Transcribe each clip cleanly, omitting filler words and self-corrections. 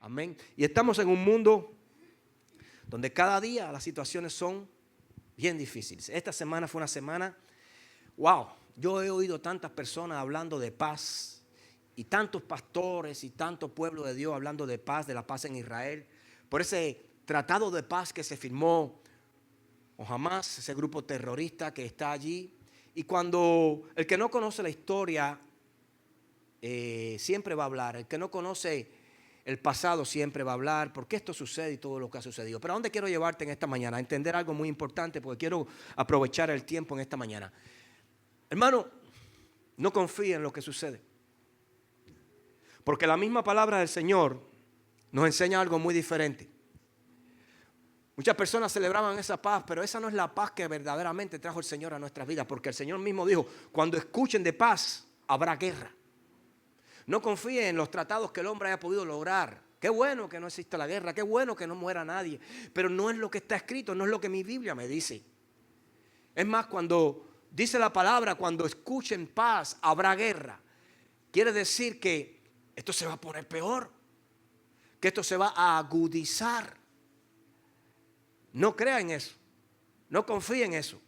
Amén. Y estamos en un mundo donde cada día las situaciones son bien difíciles. Esta semana fue una semana, wow, yo he oído tantas personas hablando de paz y tantos pastores y tanto pueblo de Dios hablando de la paz en Israel, por ese tratado de paz que se firmó con Hamas, ese grupo terrorista que está allí. Y cuando el que no conoce la historia siempre va a hablar, el que no conoce el pasado siempre va a hablar, porque esto sucede y todo lo que ha sucedido. Pero ¿a dónde quiero llevarte en esta mañana? A entender algo muy importante, porque quiero aprovechar el tiempo en esta mañana. Hermano, no confíe en lo que sucede, porque la misma palabra del Señor nos enseña algo muy diferente. Muchas personas celebraban esa paz, pero esa no es la paz que verdaderamente trajo el Señor a nuestras vidas, porque el Señor mismo dijo, cuando escuchen de paz, habrá guerra. No confíe en los tratados que el hombre haya podido lograr. Qué bueno que no exista la guerra, qué bueno que no muera nadie, pero no es lo que está escrito, no es lo que mi Biblia me dice. Es más, cuando dice la palabra, cuando escuchen paz, habrá guerra, quiere decir que esto se va a poner peor, que esto se va a agudizar. No crea en eso, no confíe en eso.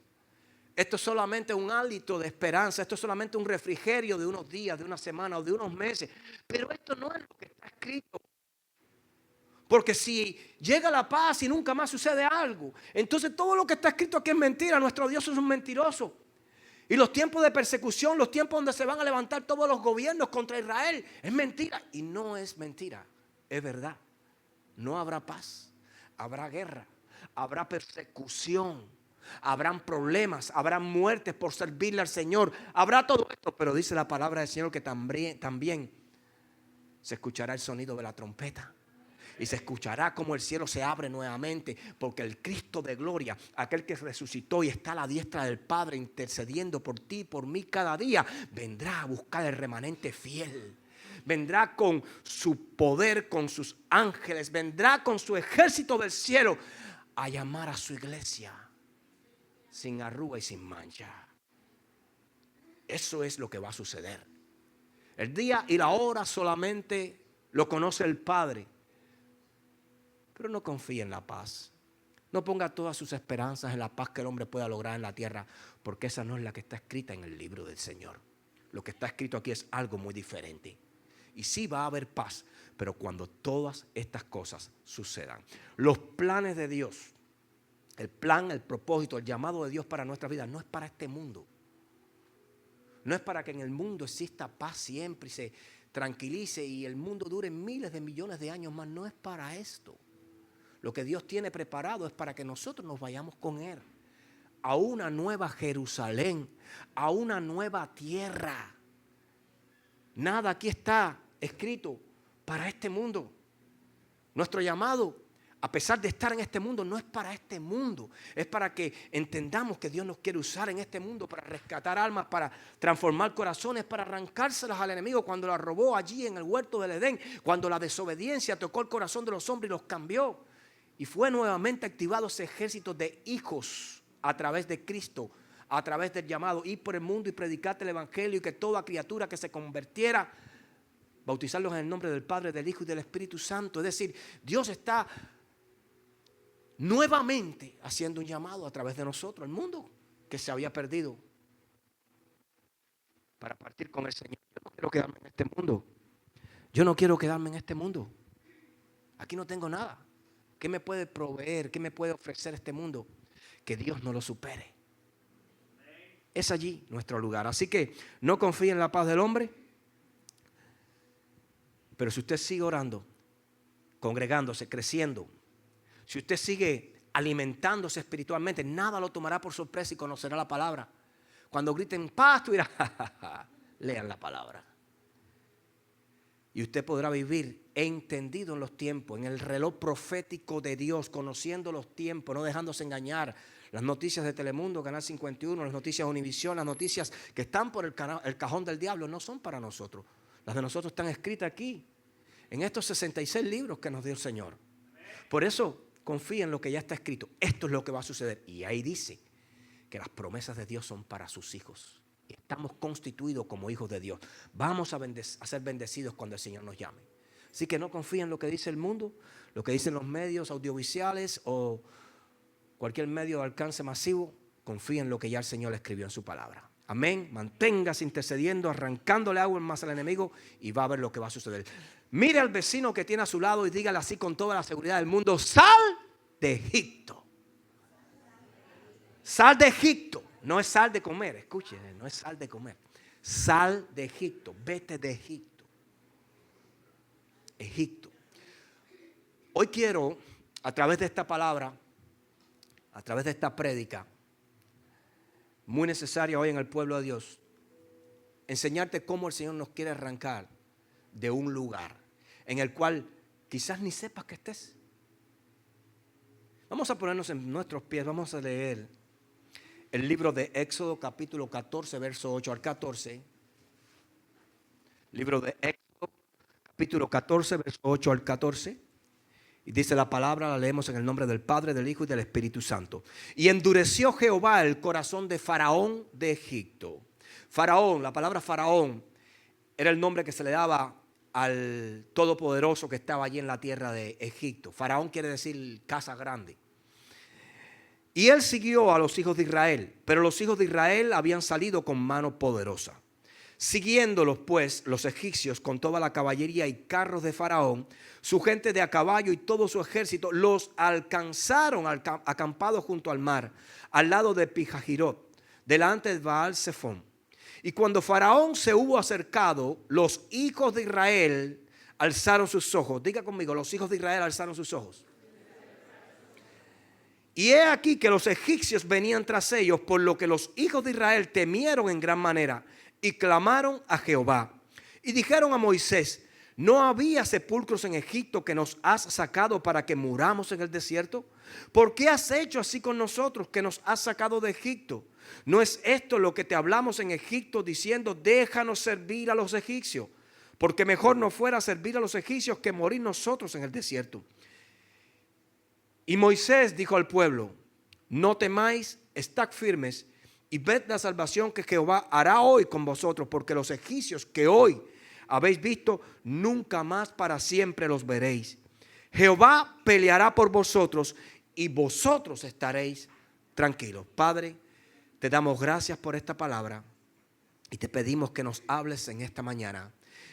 Esto es solamente un hálito de esperanza, esto es solamente un refrigerio de unos días, de una semana o de unos meses. Pero esto no es lo que está escrito. Porque si llega la paz y nunca más sucede algo, entonces todo lo que está escrito aquí es mentira. Nuestro Dios es un mentiroso. Y los tiempos de persecución, los tiempos donde se van a levantar todos los gobiernos contra Israel, es mentira. Y no es mentira, es verdad. No habrá paz, habrá guerra, habrá persecución. Habrán problemas, habrán muertes por servirle al Señor. Habrá todo esto, pero dice la palabra del Señor que también se escuchará el sonido de la trompeta. Y se escuchará como el cielo se abre nuevamente, porque el Cristo de gloria, aquel que resucitó y está a la diestra del Padre intercediendo por ti y por mí cada día, vendrá a buscar el remanente fiel. Vendrá con su poder, con sus ángeles, vendrá con su ejército del cielo a llamar a su iglesia sin arruga y sin mancha. Eso es lo que va a suceder. El día y la hora solamente lo conoce el Padre. Pero no confíe en la paz. No ponga todas sus esperanzas en la paz que el hombre pueda lograr en la tierra, porque esa no es la que está escrita en el libro del Señor. Lo que está escrito aquí es algo muy diferente. Y sí va a haber paz, pero cuando todas estas cosas sucedan. Los planes de Dios, el plan, el propósito, el llamado de Dios para nuestra vida no es para este mundo. No es para que en el mundo exista paz siempre y se tranquilice y el mundo dure miles de millones de años más. No es para esto. Lo que Dios tiene preparado es para que nosotros nos vayamos con Él a una nueva Jerusalén, a una nueva tierra. Nada aquí está escrito para este mundo. Nuestro llamado, a pesar de estar en este mundo, no es para este mundo. Es para que entendamos que Dios nos quiere usar en este mundo para rescatar almas, para transformar corazones, para arrancárselas al enemigo cuando las robó allí en el huerto del Edén, cuando la desobediencia tocó el corazón de los hombres y los cambió. Y fue nuevamente activado ese ejército de hijos a través de Cristo, a través del llamado, ir por el mundo y predicar el evangelio y que toda criatura que se convirtiera, bautizarlos en el nombre del Padre, del Hijo y del Espíritu Santo. Es decir, Dios está nuevamente haciendo un llamado a través de nosotros, el mundo que se había perdido, para partir con el Señor. Yo no quiero quedarme en este mundo. Yo no quiero quedarme en este mundo. Aquí no tengo nada. ¿Qué me puede proveer? ¿Qué me puede ofrecer este mundo? Que Dios no lo supere. Es allí nuestro lugar. Así que no confíe en la paz del hombre. Pero si usted sigue orando, congregándose, creciendo, si usted sigue alimentándose espiritualmente, nada lo tomará por sorpresa y conocerá la palabra. Cuando griten paz, tú dirás, lean la palabra. Y usted podrá vivir entendido en los tiempos, en el reloj profético de Dios, conociendo los tiempos, no dejándose engañar. Las noticias de Telemundo, Canal 51, las noticias de Univisión, las noticias que están por el cajón del diablo no son para nosotros. Las de nosotros están escritas aquí, en estos 66 libros que nos dio el Señor. Por eso confía en lo que ya está escrito. Esto es lo que va a suceder. Y ahí dice que las promesas de Dios son para sus hijos. Estamos constituidos como hijos de Dios. Vamos a ser bendecidos cuando el Señor nos llame. Así que no confíen en lo que dice el mundo, lo que dicen los medios audiovisuales o cualquier medio de alcance masivo. Confíen en lo que ya el Señor escribió en su palabra. Amén. Manténgase intercediendo, arrancándole agua más al enemigo y va a ver lo que va a suceder. Mire al vecino que tiene a su lado y dígale así con toda la seguridad del mundo: sal de Egipto. Sal de Egipto. No es sal de comer, escuchen, no es sal de comer. Sal de Egipto, vete de Egipto. Egipto. Hoy quiero, a través de esta palabra, a través de esta prédica, muy necesaria hoy en el pueblo de Dios, enseñarte cómo el Señor nos quiere arrancar de un lugar en el cual quizás ni sepas que estés. Vamos a ponernos en nuestros pies, vamos a leer el libro de Éxodo capítulo 14, verso 8 al 14. Libro de Éxodo capítulo 14, verso 8 al 14. Y dice la palabra, la leemos en el nombre del Padre, del Hijo y del Espíritu Santo. Y endureció Jehová el corazón de Faraón de Egipto. Faraón, la palabra Faraón era el nombre que se le daba al Todopoderoso que estaba allí en la tierra de Egipto. Faraón quiere decir casa grande. Y él siguió a los hijos de Israel, pero los hijos de Israel habían salido con mano poderosa. Siguiéndolos pues los egipcios con toda la caballería y carros de Faraón, su gente de a caballo y todo su ejército, los alcanzaron acampados junto al mar, al lado de Pijajirot, delante de Baal-Zephón. Y cuando Faraón se hubo acercado, los hijos de Israel alzaron sus ojos. Diga conmigo, los hijos de Israel alzaron sus ojos. Y he aquí que los egipcios venían tras ellos, por lo que los hijos de Israel temieron en gran manera y clamaron a Jehová. Y dijeron a Moisés: ¿no había sepulcros en Egipto que nos has sacado para que muramos en el desierto? ¿Por qué has hecho así con nosotros que nos has sacado de Egipto? ¿No es esto lo que te hablamos en Egipto diciendo: déjanos servir a los egipcios? Porque mejor nos fuera servir a los egipcios que morir nosotros en el desierto. Y Moisés dijo al pueblo: no temáis, estad firmes y ved la salvación que Jehová hará hoy con vosotros, porque los egipcios que hoy habéis visto, nunca más para siempre los veréis. Jehová peleará por vosotros y vosotros estaréis tranquilos. Padre, te damos gracias por esta palabra y te pedimos que nos hables en esta mañana.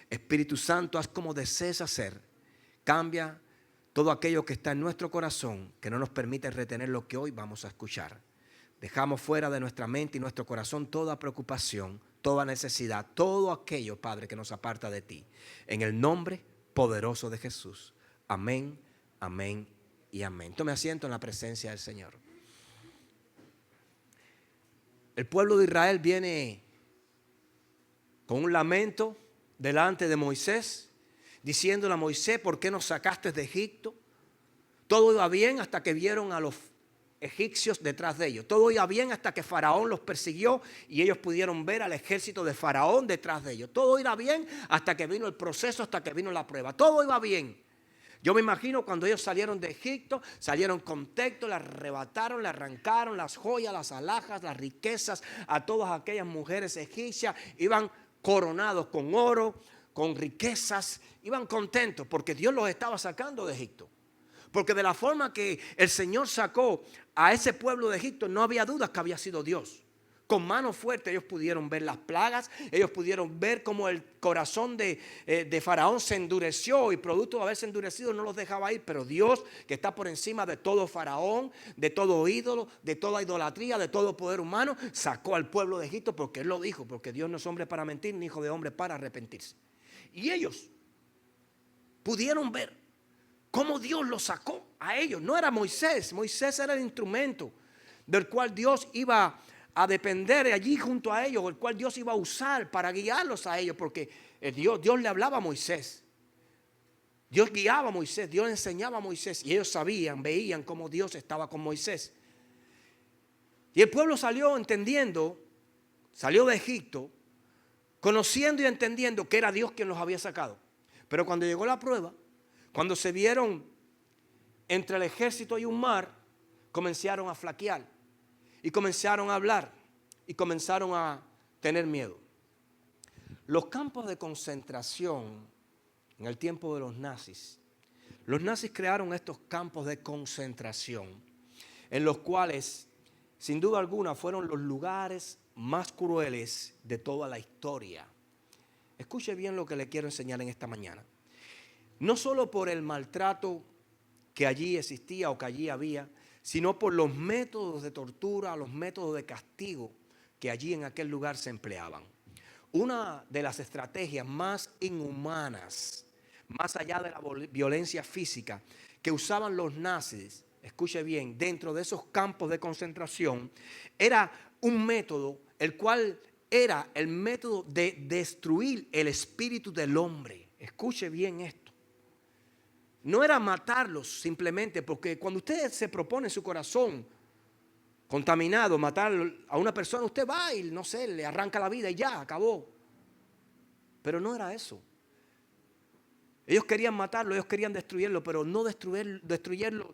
Espíritu Santo, haz como desees hacer. Cambia todo aquello que está en nuestro corazón que no nos permite retener lo que hoy vamos a escuchar. Dejamos fuera de nuestra mente y nuestro corazón toda preocupación, toda necesidad, todo aquello, Padre, que nos aparta de ti. En el nombre poderoso de Jesús. Amén, amén y amén. Tome asiento en la presencia del Señor. El pueblo de Israel viene con un lamento delante de Moisés, diciéndole a Moisés: ¿por qué nos sacaste de Egipto? Todo iba bien hasta que vieron a los egipcios detrás de ellos. Todo iba bien hasta que Faraón los persiguió y ellos pudieron ver al ejército de Faraón detrás de ellos. Todo iba bien hasta que vino el proceso, hasta que vino la prueba. Todo iba bien. Yo me imagino cuando ellos salieron de Egipto, salieron contentos, le arrebataron, le arrancaron las joyas, las alhajas, las riquezas a todas aquellas mujeres egipcias. Iban coronados con oro, con riquezas, iban contentos porque Dios los estaba sacando de Egipto. Porque de la forma que el Señor sacó a ese pueblo de Egipto, no había dudas que había sido Dios. Con mano fuerte ellos pudieron ver las plagas, ellos pudieron ver cómo el corazón de Faraón se endureció y producto de haberse endurecido no los dejaba ir. Pero Dios, que está por encima de todo Faraón, de todo ídolo, de toda idolatría, de todo poder humano, sacó al pueblo de Egipto porque Él lo dijo, porque Dios no es hombre para mentir, ni hijo de hombre para arrepentirse. Y ellos pudieron ver cómo Dios los sacó a ellos. No era Moisés. Moisés era el instrumento del cual Dios iba a depender allí junto a ellos, el cual Dios iba a usar para guiarlos a ellos, porque Dios le hablaba a Moisés. Dios guiaba a Moisés, Dios enseñaba a Moisés y ellos sabían, veían cómo Dios estaba con Moisés. Y el pueblo salió entendiendo, salió de Egipto, conociendo y entendiendo que era Dios quien los había sacado. Pero cuando llegó la prueba, cuando se vieron entre el ejército y un mar, comenzaron a flaquear y comenzaron a hablar y comenzaron a tener miedo. Los campos de concentración en el tiempo de los nazis crearon estos campos de concentración, en los cuales, sin duda alguna, fueron los lugares más crueles de toda la historia. Escuche bien lo que le quiero enseñar en esta mañana. No solo por el maltrato que allí existía o que allí había, sino por los métodos de tortura, los métodos de castigo que allí en aquel lugar se empleaban. Una de las estrategias más inhumanas, más allá de la violencia física, que usaban los nazis, escuche bien, dentro de esos campos de concentración, era un método, el cual era el método de destruir el espíritu del hombre. Escuche bien esto. No era matarlos simplemente, porque cuando usted se propone en su corazón contaminado matar a una persona, usted va y no sé, le arranca la vida y ya, acabó. Pero no era eso. Ellos querían matarlo, ellos querían destruirlo, pero no destruirlo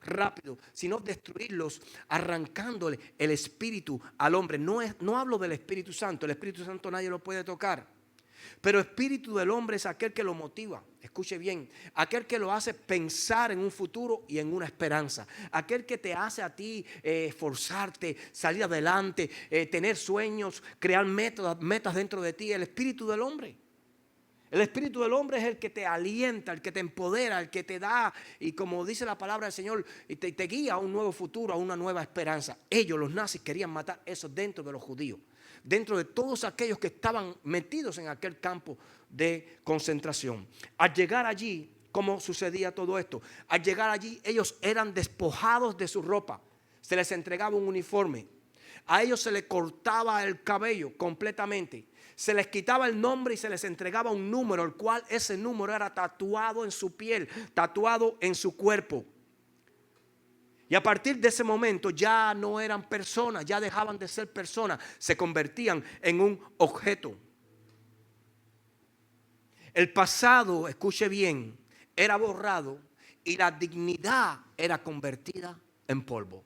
rápido, sino destruirlos arrancándole el espíritu al hombre. No hablo del Espíritu Santo, el Espíritu Santo nadie lo puede tocar. Pero el espíritu del hombre es aquel que lo motiva, escuche bien, aquel que lo hace pensar en un futuro y en una esperanza, aquel que te hace a ti esforzarte, salir adelante, tener sueños, crear metas dentro de ti, el espíritu del hombre. El espíritu del hombre es el que te alienta, el que te empodera, el que te da, y como dice la palabra del Señor, te guía a un nuevo futuro, a una nueva esperanza. Ellos, los nazis, querían matar eso dentro de los judíos, dentro de todos aquellos que estaban metidos en aquel campo de concentración. Al llegar allí, ¿cómo sucedía todo esto? Al llegar allí, ellos eran despojados de su ropa, se les entregaba un uniforme, a ellos se les cortaba el cabello completamente, se les quitaba el nombre y se les entregaba un número, el cual ese número era tatuado en su piel, tatuado en su cuerpo. Y a partir de ese momento ya no eran personas, ya dejaban de ser personas, se convertían en un objeto. El pasado, escuche bien, era borrado y la dignidad era convertida en polvo.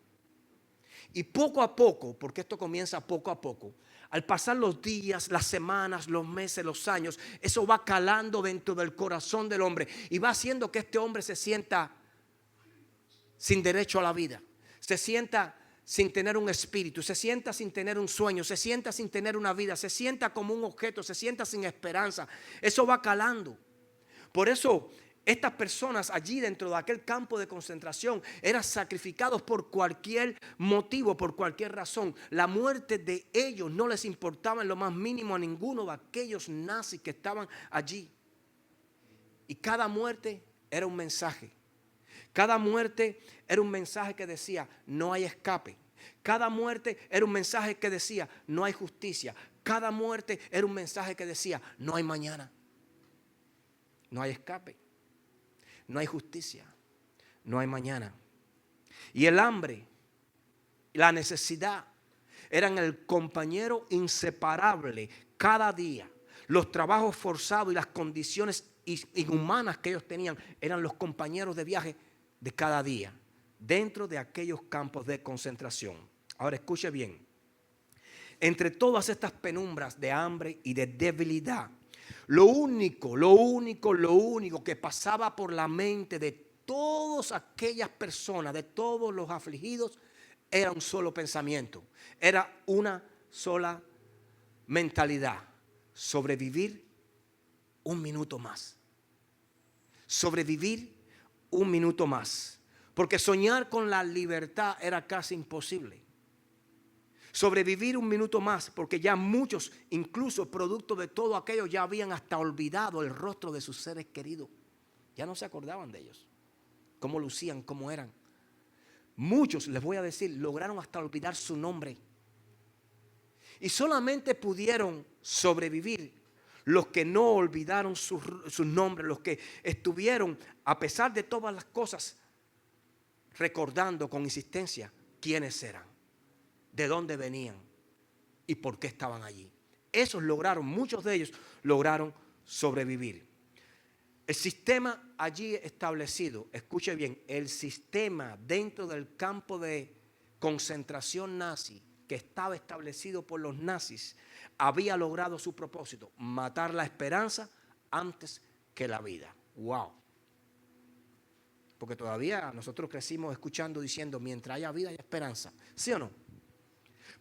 Y poco a poco, porque esto comienza poco a poco, al pasar los días, las semanas, los meses, los años, eso va calando dentro del corazón del hombre y va haciendo que este hombre se sienta sin derecho a la vida, se sienta sin tener un espíritu, se sienta sin tener un sueño, se sienta sin tener una vida, se sienta como un objeto, se sienta sin esperanza. Eso va calando. Por eso estas personas allí dentro de aquel campo de concentración eran sacrificados por cualquier motivo, por cualquier razón. La muerte de ellos no les importaba en lo más mínimo a ninguno de aquellos nazis que estaban allí. Y cada muerte era un mensaje. Cada muerte era un mensaje que decía, no hay escape. Cada muerte era un mensaje que decía, no hay justicia. Cada muerte era un mensaje que decía, no hay mañana. No hay escape. No hay justicia, no hay mañana. Y el hambre, la necesidad, eran el compañero inseparable cada día. Los trabajos forzados y las condiciones inhumanas que ellos tenían eran los compañeros de viaje de cada día, dentro de aquellos campos de concentración. Ahora escuche bien, entre todas estas penumbras de hambre y de debilidad, lo único que pasaba por la mente de todas aquellas personas, de todos los afligidos, era un solo pensamiento, era una sola mentalidad: sobrevivir un minuto más. Sobrevivir un minuto más. Porque soñar con la libertad era casi imposible. Sobrevivir un minuto más, porque ya muchos, incluso producto de todo aquello, ya habían hasta olvidado el rostro de sus seres queridos. Ya no se acordaban de ellos, cómo lucían, cómo eran. Muchos, les voy a decir, lograron hasta olvidar su nombre. Y solamente pudieron sobrevivir los que no olvidaron sus nombres, los que estuvieron, a pesar de todas las cosas, recordando con insistencia quiénes eran, de dónde venían y por qué estaban allí. Esos lograron, muchos de ellos lograron sobrevivir. El sistema allí establecido, escuche bien, el sistema dentro del campo de concentración nazi que estaba establecido por los nazis había logrado su propósito: matar la esperanza antes que la vida. Wow. Porque todavía nosotros crecimos escuchando, diciendo, mientras haya vida hay esperanza. ¿Sí o no?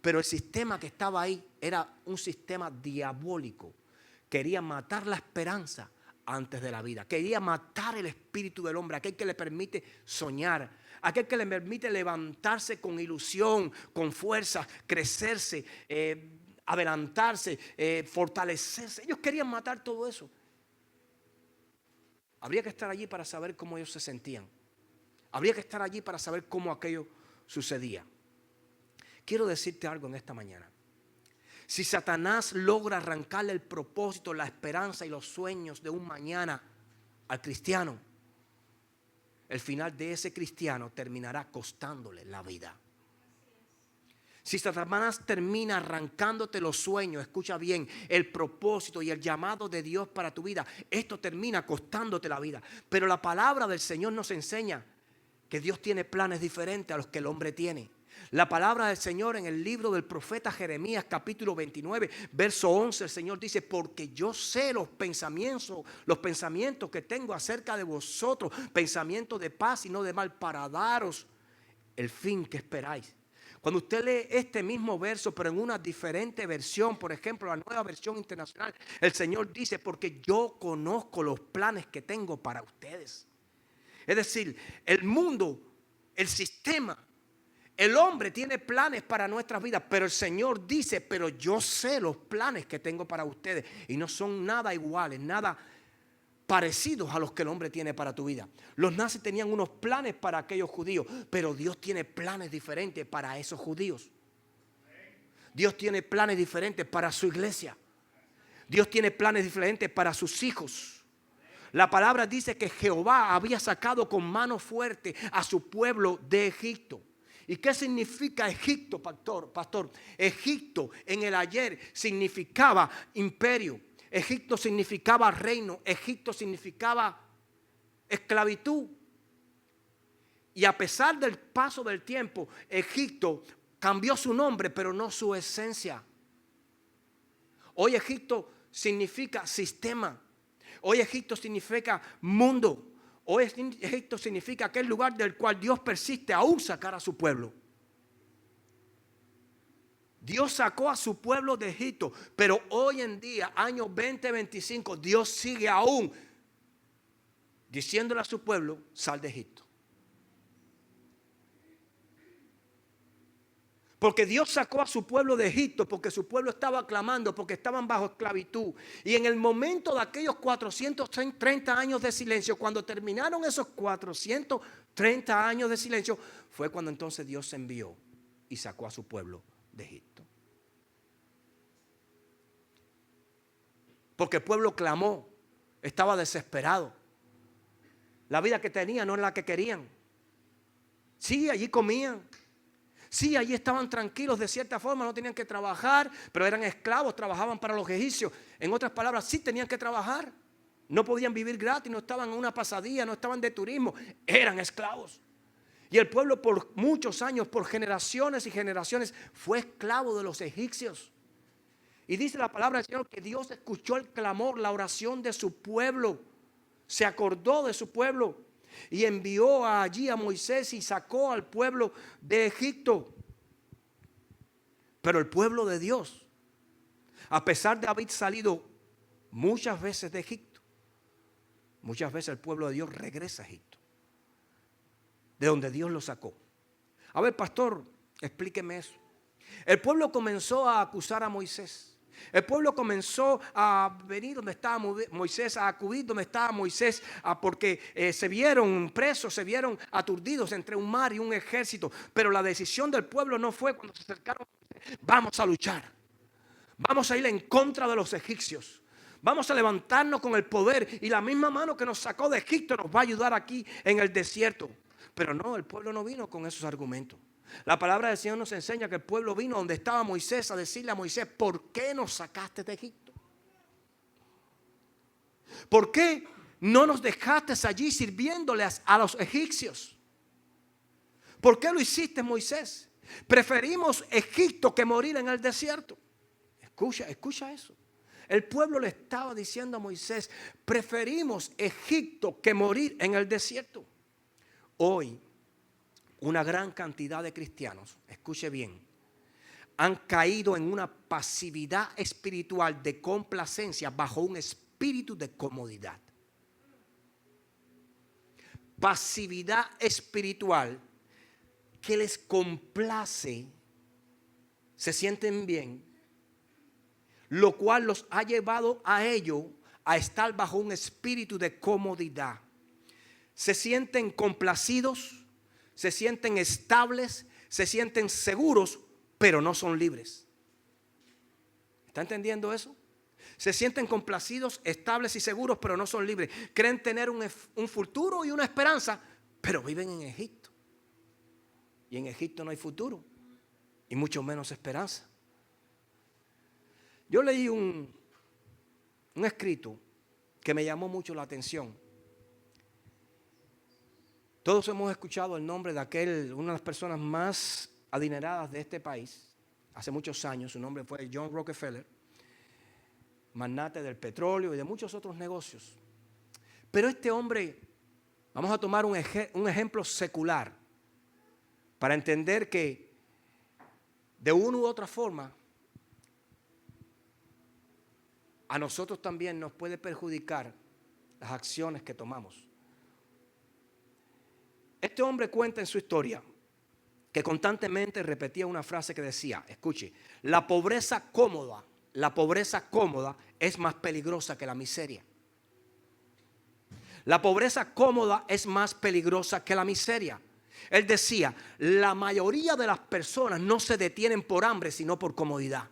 Pero el sistema que estaba ahí era un sistema diabólico. Quería matar la esperanza antes de la vida. Quería matar el espíritu del hombre, aquel que le permite soñar, aquel que le permite levantarse con ilusión, con fuerza, crecerse, adelantarse, fortalecerse. Ellos querían matar todo eso. Habría que estar allí para saber cómo ellos se sentían. Habría que estar allí para saber cómo aquello sucedía. Quiero decirte algo en esta mañana. Si Satanás logra arrancarle el propósito, la esperanza y los sueños de un mañana al cristiano, el final de ese cristiano terminará costándole la vida. Si Satanás termina arrancándote los sueños, escucha bien, el propósito y el llamado de Dios para tu vida, esto termina costándote la vida. Pero la palabra del Señor nos enseña que Dios tiene planes diferentes a los que el hombre tiene. La palabra del Señor en el libro del profeta Jeremías capítulo 29 verso 11, el Señor dice: porque yo sé los pensamientos que tengo acerca de vosotros, pensamientos de paz y no de mal, para daros el fin que esperáis. Cuando usted lee este mismo verso, pero en una diferente versión, por ejemplo, la Nueva Versión Internacional, el Señor dice: porque yo conozco los planes que tengo para ustedes. Es decir, el mundo, el sistema, el hombre tiene planes para nuestras vidas, pero el Señor dice: pero yo sé los planes que tengo para ustedes, y no son nada iguales, nada parecidos a los que el hombre tiene para tu vida. Los nazis tenían unos planes para aquellos judíos, pero Dios tiene planes diferentes para esos judíos. Dios tiene planes diferentes para su iglesia. Dios tiene planes diferentes para sus hijos. La palabra dice que Jehová había sacado con mano fuerte a su pueblo de Egipto. ¿Y qué significa Egipto, pastor? Egipto en el ayer significaba imperio. Egipto significaba reino. Egipto significaba esclavitud. Y a pesar del paso del tiempo, Egipto cambió su nombre, pero no su esencia. Hoy Egipto significa sistema. Hoy Egipto significa mundo. Hoy Egipto significa aquel lugar del cual Dios persiste aún sacar a su pueblo. Dios sacó a su pueblo de Egipto, pero hoy en día, año 2025, Dios sigue aún diciéndole a su pueblo: sal de Egipto. Porque Dios sacó a su pueblo de Egipto, porque su pueblo estaba clamando, porque estaban bajo esclavitud. Y en el momento de aquellos 430 años de silencio, cuando terminaron esos 430 años de silencio, fue cuando entonces Dios se envió y sacó a su pueblo de Egipto. Porque el pueblo clamó, estaba desesperado. La vida que tenía no era la que querían. Sí, allí comían. Sí, allí estaban tranquilos de cierta forma, no tenían que trabajar, pero eran esclavos, trabajaban para los egipcios. En otras palabras, sí tenían que trabajar. No podían vivir gratis, no estaban en una pasadía, no estaban de turismo, eran esclavos. Y el pueblo por muchos años, por generaciones y generaciones, fue esclavo de los egipcios. Y dice la palabra del Señor que Dios escuchó el clamor, la oración de su pueblo. Se acordó de su pueblo y envió allí a Moisés y sacó al pueblo de Egipto. Pero el pueblo de Dios, a pesar de haber salido muchas veces de Egipto, muchas veces el pueblo de Dios regresa a Egipto, de donde Dios lo sacó. A ver, pastor, explíqueme eso. El pueblo comenzó a acusar a Moisés. El pueblo comenzó a venir donde estaba Moisés, a acudir donde estaba Moisés, porque se vieron presos, se vieron aturdidos entre un mar y un ejército. Pero la decisión del pueblo no fue cuando se acercaron: vamos a luchar, vamos a ir en contra de los egipcios, vamos a levantarnos con el poder, y la misma mano que nos sacó de Egipto nos va a ayudar aquí en el desierto. Pero no, el pueblo no vino con esos argumentos. La palabra del Señor nos enseña que el pueblo vino donde estaba Moisés a decirle a Moisés: ¿por qué nos sacaste de Egipto? ¿Por qué no nos dejaste allí sirviéndoles a los egipcios? ¿Por qué lo hiciste, Moisés? Preferimos Egipto que morir en el desierto. Escucha eso. El pueblo le estaba diciendo a Moisés, preferimos Egipto que morir en el desierto. Hoy, una gran cantidad de cristianos, escuche bien, han caído en una pasividad espiritual de complacencia bajo un espíritu de comodidad. Pasividad espiritual que les complace, se sienten bien, lo cual los ha llevado a ello a estar bajo un espíritu de comodidad. Se sienten complacidos, se sienten estables, se sienten seguros, pero no son libres. ¿Está entendiendo eso? Se sienten complacidos, estables y seguros, pero no son libres. Creen tener un futuro y una esperanza, pero viven en Egipto. Y en Egipto no hay futuro, y mucho menos esperanza. Yo leí un escrito que me llamó mucho la atención. Todos hemos escuchado el nombre de una de las personas más adineradas de este país, hace muchos años. Su nombre fue John Rockefeller, magnate del petróleo y de muchos otros negocios. Pero este hombre, vamos a tomar un ejemplo secular para entender que de una u otra forma a nosotros también nos puede perjudicar las acciones que tomamos. Este hombre cuenta en su historia que constantemente repetía una frase que decía, escuche, la pobreza cómoda es más peligrosa que la miseria. La pobreza cómoda es más peligrosa que la miseria. Él decía, la mayoría de las personas no se detienen por hambre, sino por comodidad.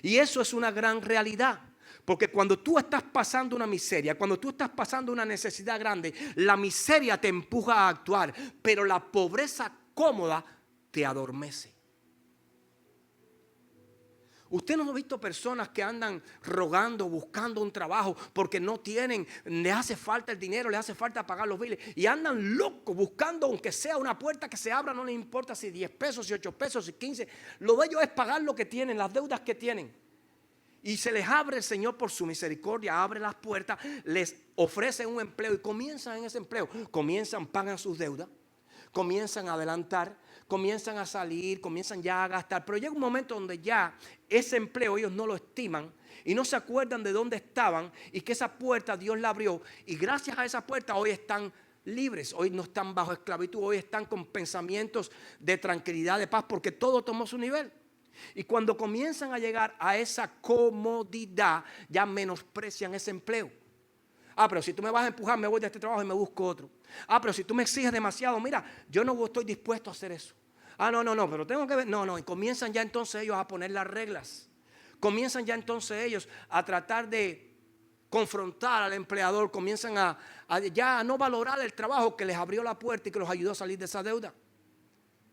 Y eso es una gran realidad. Porque cuando tú estás pasando una miseria, cuando tú estás pasando una necesidad grande, la miseria te empuja a actuar, pero la pobreza cómoda te adormece. Usted no ha visto personas que andan rogando, buscando un trabajo porque no tienen, le hace falta el dinero, le hace falta pagar los biles y andan locos buscando, aunque sea una puerta que se abra, no les importa si 10 pesos, si 8 pesos, si 15. Lo de ellos es pagar lo que tienen, las deudas que tienen. Y se les abre el Señor por su misericordia, abre las puertas, les ofrece un empleo y comienzan en ese empleo. Pagan sus deudas, comienzan a adelantar, comienzan a salir, comienzan ya a gastar. Pero llega un momento donde ya ese empleo ellos no lo estiman y no se acuerdan de dónde estaban y que esa puerta Dios la abrió. Y gracias a esa puerta hoy están libres, hoy no están bajo esclavitud, hoy están con pensamientos de tranquilidad, de paz, porque todo tomó su nivel. Y cuando comienzan a llegar a esa comodidad, ya menosprecian ese empleo. Pero si tú me vas a empujar, me voy de este trabajo y me busco otro. Pero si tú me exiges demasiado, mira, yo no estoy dispuesto a hacer eso. No, pero tengo que ver. No, y comienzan ya entonces ellos a poner las reglas. Comienzan ya entonces ellos a tratar de confrontar al empleador. Comienzan ya a no valorar el trabajo que les abrió la puerta y que los ayudó a salir de esa deuda.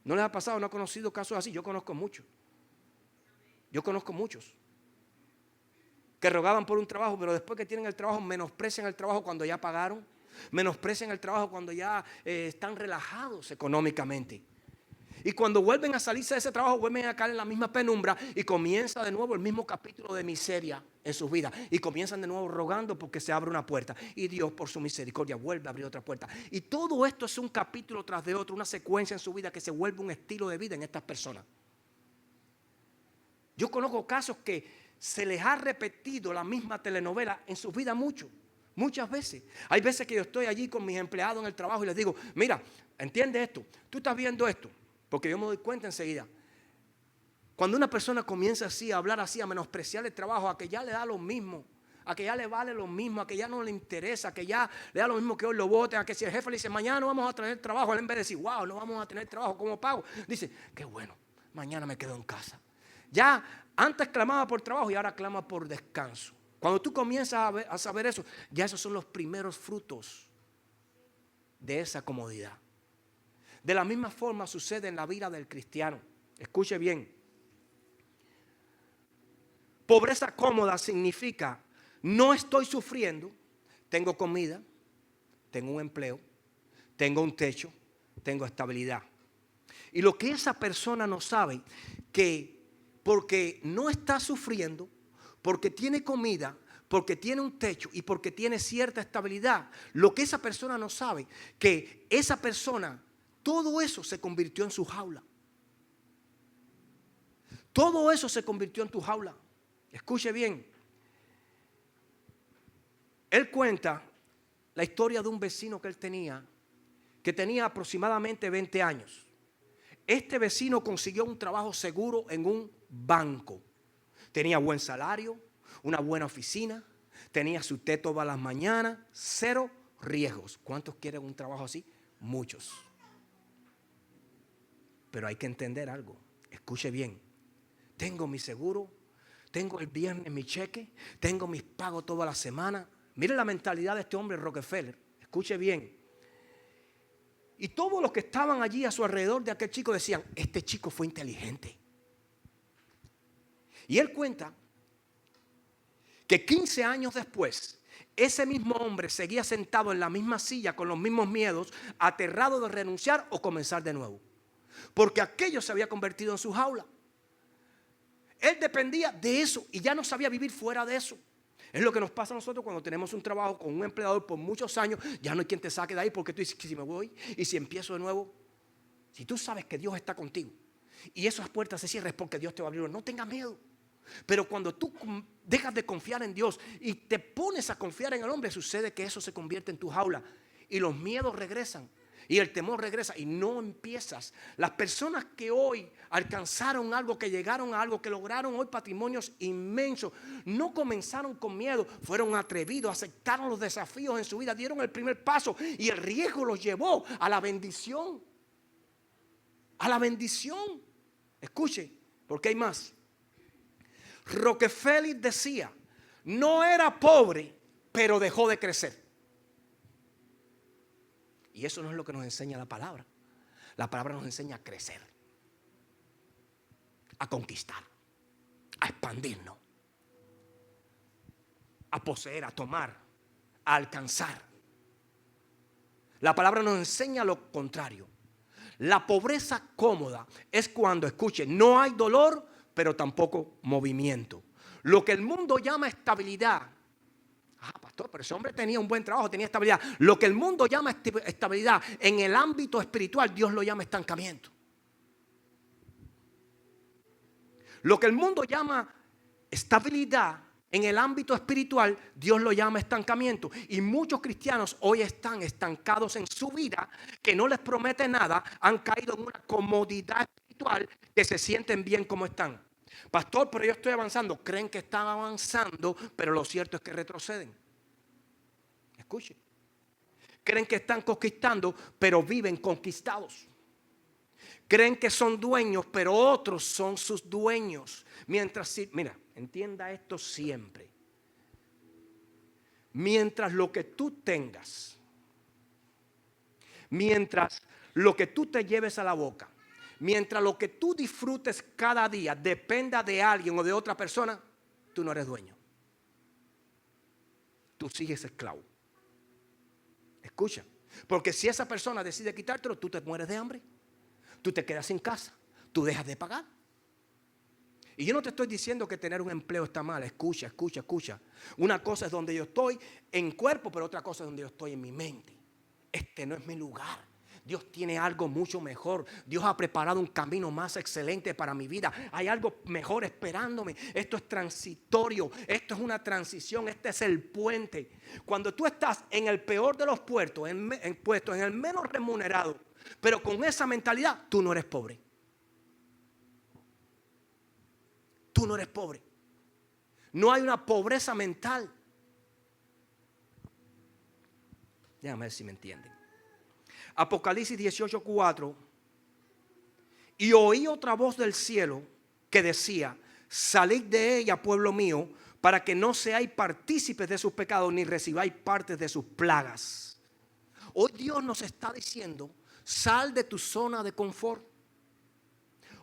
¿No les ha pasado? ¿No ha conocido casos así? Yo conozco muchos. Que rogaban por un trabajo, pero después que tienen el trabajo, menosprecian el trabajo cuando ya pagaron, menosprecian el trabajo cuando ya están relajados económicamente. Y cuando vuelven a salirse de ese trabajo, vuelven a caer en la misma penumbra y comienza de nuevo el mismo capítulo de miseria en sus vidas. Y comienzan de nuevo rogando porque se abre una puerta. Y Dios, por su misericordia, vuelve a abrir otra puerta. Y todo esto es un capítulo tras de otro, una secuencia en su vida que se vuelve un estilo de vida en estas personas. Yo conozco casos que se les ha repetido la misma telenovela en su vida muchas veces. Hay veces que yo estoy allí con mis empleados en el trabajo y les digo, mira, entiende esto, tú estás viendo esto, porque yo me doy cuenta enseguida. Cuando una persona comienza así a hablar así, a menospreciar el trabajo, a que ya le da lo mismo, a que ya le vale lo mismo, a que ya no le interesa, a que ya le da lo mismo que hoy lo voten, a que si el jefe le dice, mañana no vamos a tener trabajo, él en vez de decir, wow, no vamos a tener trabajo, ¿cómo pago? Dice, qué bueno, mañana me quedo en casa. Ya antes clamaba por trabajo y ahora clama por descanso. Cuando tú comienzas a saber eso, ya esos son los primeros frutos de esa comodidad. De la misma forma sucede en la vida del cristiano. Escuche bien. Pobreza cómoda significa no estoy sufriendo, tengo comida, tengo un empleo, tengo un techo, tengo estabilidad. Y lo que esa persona no sabe, que porque no está sufriendo, porque tiene comida, porque tiene un techo y porque tiene cierta estabilidad. Lo que esa persona no sabe, que esa persona, todo eso se convirtió en su jaula. Todo eso se convirtió en tu jaula. Escuche bien. Él cuenta la historia de un vecino que él tenía, que tenía aproximadamente 20 años. Este vecino consiguió un trabajo seguro en un banco. Tenía buen salario, una buena oficina, tenía su té todas las mañanas, cero riesgos. ¿Cuántos quieren un trabajo así? Muchos. Pero hay que entender algo. Escuche bien. Tengo mi seguro, tengo el viernes mi cheque, tengo mis pagos toda la semana. Mire la mentalidad de este hombre Rockefeller. Escuche bien. Y todos los que estaban allí a su alrededor de aquel chico decían, este chico fue inteligente. Y él cuenta que 15 años después, ese mismo hombre seguía sentado en la misma silla con los mismos miedos, aterrado de renunciar o comenzar de nuevo. Porque aquello se había convertido en su jaula. Él dependía de eso y ya no sabía vivir fuera de eso. Es lo que nos pasa a nosotros cuando tenemos un trabajo con un empleador por muchos años. Ya no hay quien te saque de ahí porque tú dices que si me voy y si empiezo de nuevo. Si tú sabes que Dios está contigo y esas puertas se cierran es porque Dios te va a abrir. No tengas miedo. Pero cuando tú dejas de confiar en Dios y te pones a confiar en el hombre, sucede que eso se convierte en tu jaula y los miedos regresan. Y el temor regresa y no empiezas. Las personas que hoy alcanzaron algo, que llegaron a algo, que lograron hoy patrimonios inmensos, no comenzaron con miedo, fueron atrevidos, aceptaron los desafíos en su vida, dieron el primer paso y el riesgo los llevó a la bendición. A la bendición. Escuche, porque hay más. Rockefeller decía, no era pobre, pero dejó de crecer. Y eso no es lo que nos enseña la palabra. La palabra nos enseña a crecer, a conquistar, a expandirnos, a poseer, a tomar, a alcanzar. La palabra nos enseña lo contrario. La pobreza cómoda es cuando, escuche, no hay dolor, pero tampoco movimiento. Lo que el mundo llama estabilidad. Pastor, pero ese hombre tenía un buen trabajo, tenía estabilidad. Lo que el mundo llama estabilidad, en el ámbito espiritual, Dios lo llama estancamiento. Lo que el mundo llama estabilidad, en el ámbito espiritual, Dios lo llama estancamiento. Y muchos cristianos hoy están estancados en su vida, que no les promete nada, han caído en una comodidad espiritual, que se sienten bien como están. Pastor, pero yo estoy avanzando. Creen que están avanzando, pero lo cierto es que retroceden. Escuchen. Creen que están conquistando, pero viven conquistados. Creen que son dueños, pero otros son sus dueños. Mira, entienda esto siempre. Mientras lo que tú tengas, mientras lo que tú te lleves a la boca, mientras lo que tú disfrutes cada día dependa de alguien o de otra persona, tú no eres dueño. Tú sigues esclavo. Escucha, porque si esa persona decide quitártelo, tú te mueres de hambre. Tú te quedas sin casa, tú dejas de pagar. Y yo no te estoy diciendo que tener un empleo está mal. Escucha. Una cosa es donde yo estoy en cuerpo, pero otra cosa es donde yo estoy en mi mente. Este no es mi lugar. Dios tiene algo mucho mejor. Dios ha preparado un camino más excelente para mi vida. Hay algo mejor esperándome. Esto es transitorio. Esto es una transición. Este es el puente. Cuando tú estás en el peor de los puestos, en el menos remunerado, pero con esa mentalidad, tú no eres pobre. Tú no eres pobre. No hay una pobreza mental. Déjame ver si me entienden. Apocalipsis 18:4. Y oí otra voz del cielo que decía: salid de ella, pueblo mío, para que no seáis partícipes de sus pecados, ni recibáis partes de sus plagas. Hoy Dios nos está diciendo: sal de tu zona de confort.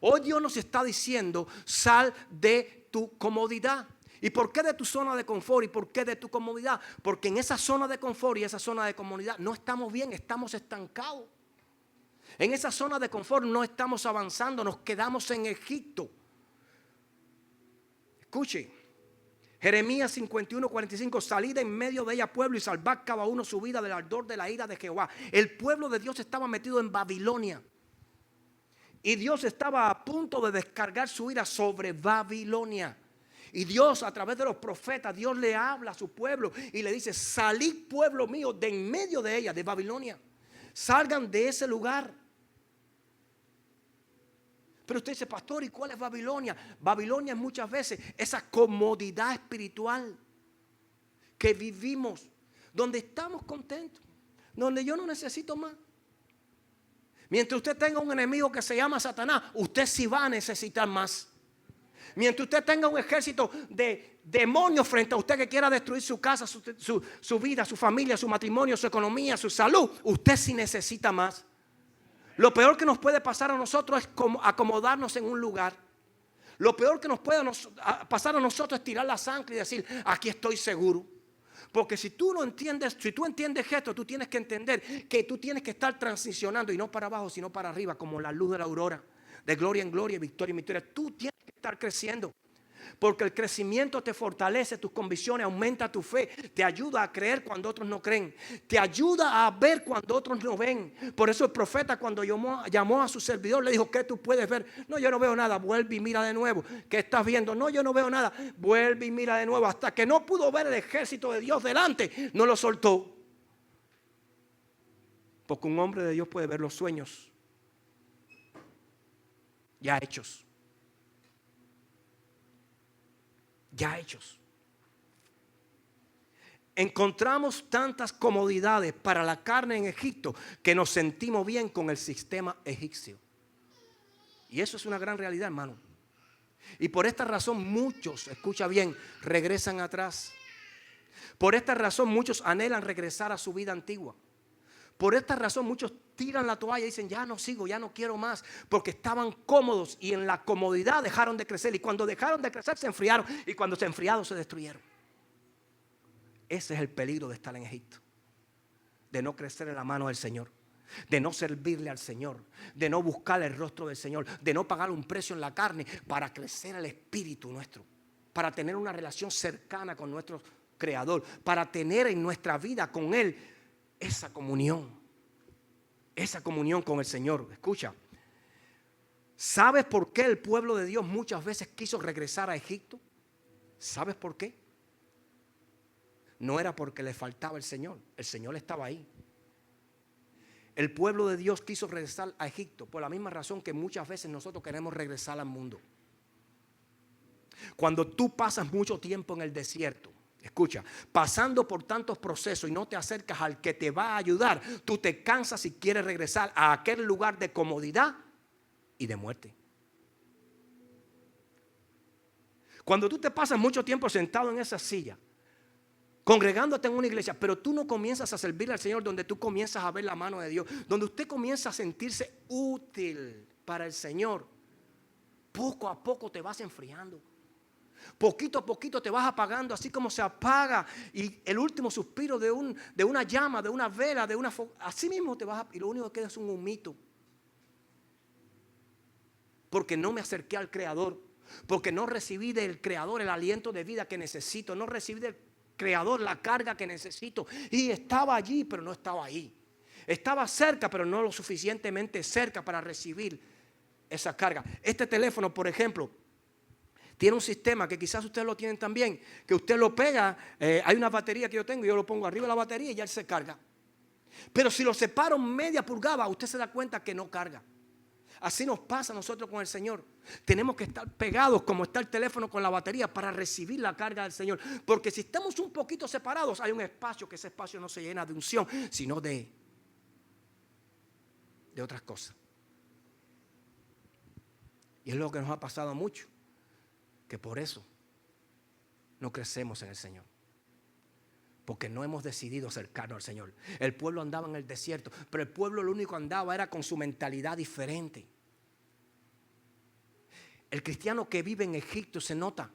Hoy Dios nos está diciendo: sal de tu comodidad. ¿Y por qué de tu zona de confort? ¿Y por qué de tu comodidad? Porque en esa zona de confort y esa zona de comodidad no estamos bien, estamos estancados. En esa zona de confort no estamos avanzando, nos quedamos en Egipto. Escuche, Jeremías 51:45, salid en medio de ella, pueblo, y salvad cada uno su vida del ardor de la ira de Jehová. El pueblo de Dios estaba metido en Babilonia. Y Dios estaba a punto de descargar su ira sobre Babilonia. Y Dios, a través de los profetas, Dios le habla a su pueblo y le dice: salid, pueblo mío, de en medio de ella, de Babilonia. Salgan de ese lugar. Pero usted dice: pastor, ¿y cuál es Babilonia? Babilonia es muchas veces esa comodidad espiritual que vivimos, donde estamos contentos, donde yo no necesito más. Mientras usted tenga un enemigo que se llama Satanás, usted sí va a necesitar más. Mientras usted tenga un ejército de demonios frente a usted que quiera destruir su casa, su vida, su familia, su matrimonio, su economía, su salud, usted sí necesita más. Lo peor que nos puede pasar a nosotros es acomodarnos en un lugar. Lo peor que nos puede pasar a nosotros es tirar la sangre y decir: aquí estoy seguro. Porque si tú no entiendes, si tú entiendes esto, tú tienes que entender que tú tienes que estar transicionando, y no para abajo, sino para arriba, como la luz de la aurora, de gloria en gloria, victoria en victoria. Tú tienes que estar creciendo, porque el crecimiento te fortalece tus convicciones, aumenta tu fe, te ayuda a creer cuando otros no creen, te ayuda a ver cuando otros no ven. Por eso el profeta, cuando llamó a su servidor, le dijo: ¿qué tú puedes ver? No, yo no veo nada. Vuelve y mira de nuevo. ¿Qué estás viendo? No, yo no veo nada. Vuelve y mira de nuevo. Hasta que no pudo ver el ejército de Dios delante, no lo soltó. Porque un hombre de Dios puede ver los sueños ya hechos. Ya hechos. Encontramos tantas comodidades para la carne en Egipto que nos sentimos bien con el sistema egipcio. Y eso es una gran realidad, hermano. Y por esta razón muchos, escucha bien, regresan atrás. Por esta razón muchos anhelan regresar a su vida antigua. Por esta razón muchos tiran la toalla y dicen: ya no sigo, ya no quiero más, porque estaban cómodos y en la comodidad dejaron de crecer. Y cuando dejaron de crecer se enfriaron, y cuando se enfriaron se destruyeron. Ese es el peligro de estar en Egipto, de no crecer en la mano del Señor, de no servirle al Señor, de no buscar el rostro del Señor, de no pagar un precio en la carne para crecer el espíritu nuestro, para tener una relación cercana con nuestro Creador, para tener en nuestra vida con Él esa comunión con el Señor. Escucha, ¿sabes por qué el pueblo de Dios muchas veces quiso regresar a Egipto? ¿Sabes por qué? No era porque le faltaba el Señor estaba ahí. El pueblo de Dios quiso regresar a Egipto por la misma razón que muchas veces nosotros queremos regresar al mundo. Cuando tú pasas mucho tiempo en el desierto, escucha, pasando por tantos procesos y no te acercas al que te va a ayudar, tú te cansas y quieres regresar a aquel lugar de comodidad y de muerte. Cuando tú te pasas mucho tiempo sentado en esa silla, congregándote en una iglesia, pero tú no comienzas a servir al Señor, donde tú comienzas a ver la mano de Dios, donde usted comienza a sentirse útil para el Señor, poco a poco te vas enfriando. Poquito a poquito te vas apagando, así como se apaga y el último suspiro de una llama, de una vela, así mismo te vas y lo único que queda es un humito. Porque no me acerqué al Creador, porque no recibí del Creador el aliento de vida que necesito, no recibí del Creador la carga que necesito. Y estaba allí, pero no estaba ahí. Estaba cerca, pero no lo suficientemente cerca para recibir esa carga. Este teléfono, por ejemplo, tiene un sistema que quizás ustedes lo tienen también, que usted lo pega, hay una batería que yo tengo, yo lo pongo arriba de la batería y ya él se carga. Pero si lo separo media pulgada, usted se da cuenta que no carga. Así nos pasa a nosotros con el Señor. Tenemos que estar pegados como está el teléfono con la batería para recibir la carga del Señor. Porque si estamos un poquito separados, hay un espacio, que ese espacio no se llena de unción, sino de otras cosas. Y es lo que nos ha pasado mucho, que por eso no crecemos en el Señor. Porque no hemos decidido acercarnos al Señor. El pueblo andaba en el desierto, pero el pueblo lo único que andaba era con su mentalidad diferente. El cristiano que vive en Egipto se nota.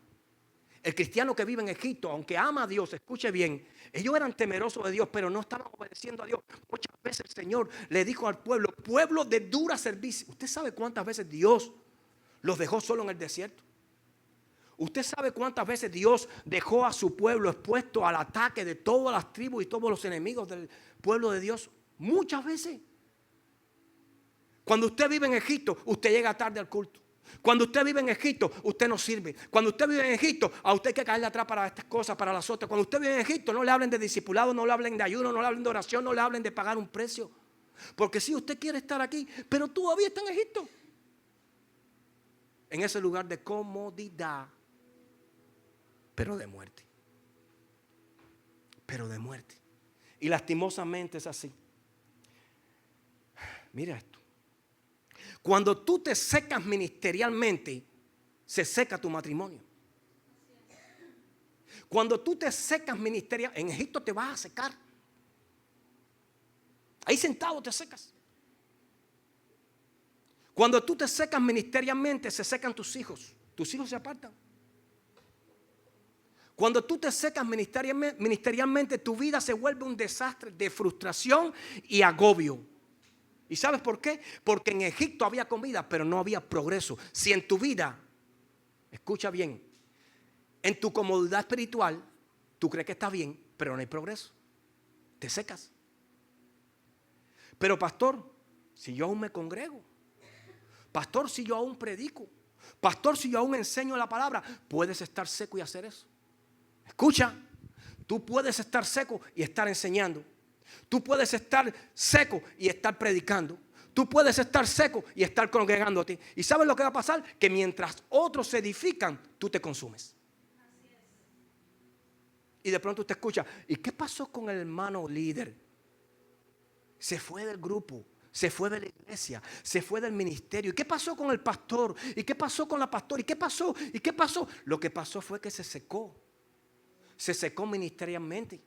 El cristiano que vive en Egipto, aunque ama a Dios, escuche bien, ellos eran temerosos de Dios, pero no estaban obedeciendo a Dios. Muchas veces el Señor le dijo al pueblo, pueblo de dura servicio. ¿Usted sabe cuántas veces Dios los dejó solo en el desierto? ¿Usted sabe cuántas veces Dios dejó a su pueblo expuesto al ataque de todas las tribus y todos los enemigos del pueblo de Dios? Muchas veces. Cuando usted vive en Egipto, usted llega tarde al culto. Cuando usted vive en Egipto, usted no sirve. Cuando usted vive en Egipto, a usted hay que caerle atrás para estas cosas, para las otras. Cuando usted vive en Egipto, no le hablen de discipulado, no le hablen de ayuno, no le hablen de oración, no le hablen de pagar un precio. Porque si usted quiere estar aquí, pero todavía está en Egipto. En ese lugar de comodidad, pero de muerte. Pero de muerte. Y lastimosamente es así. Mira esto. Cuando tú te secas ministerialmente, se seca tu matrimonio. Cuando tú te secas ministerialmente, en Egipto te vas a secar. Ahí sentado te secas. Cuando tú te secas ministerialmente, se secan tus hijos. Tus hijos se apartan. Cuando tú te secas ministerialmente, tu vida se vuelve un desastre de frustración y agobio. ¿Y sabes por qué? Porque en Egipto había comida, pero no había progreso. Si en tu vida, escucha bien, en tu comodidad espiritual, tú crees que está bien, pero no hay progreso. Te secas. Pero pastor, si yo aún me congrego, pastor, si yo aún predico, pastor, si yo aún enseño la palabra, puedes estar seco y hacer eso. Escucha, tú puedes estar seco y estar enseñando. Tú puedes estar seco y estar predicando. Tú puedes estar seco y estar congregándote. ¿Y sabes lo que va a pasar? Que mientras otros se edifican, tú te consumes. Y de pronto usted escucha, ¿y qué pasó con el hermano líder? Se fue del grupo, se fue de la iglesia, se fue del ministerio. ¿Y qué pasó con el pastor? ¿Y qué pasó con la pastora? ¿Y qué pasó? ¿Y qué pasó? Lo que pasó fue que se secó. Se secó ministerialmente.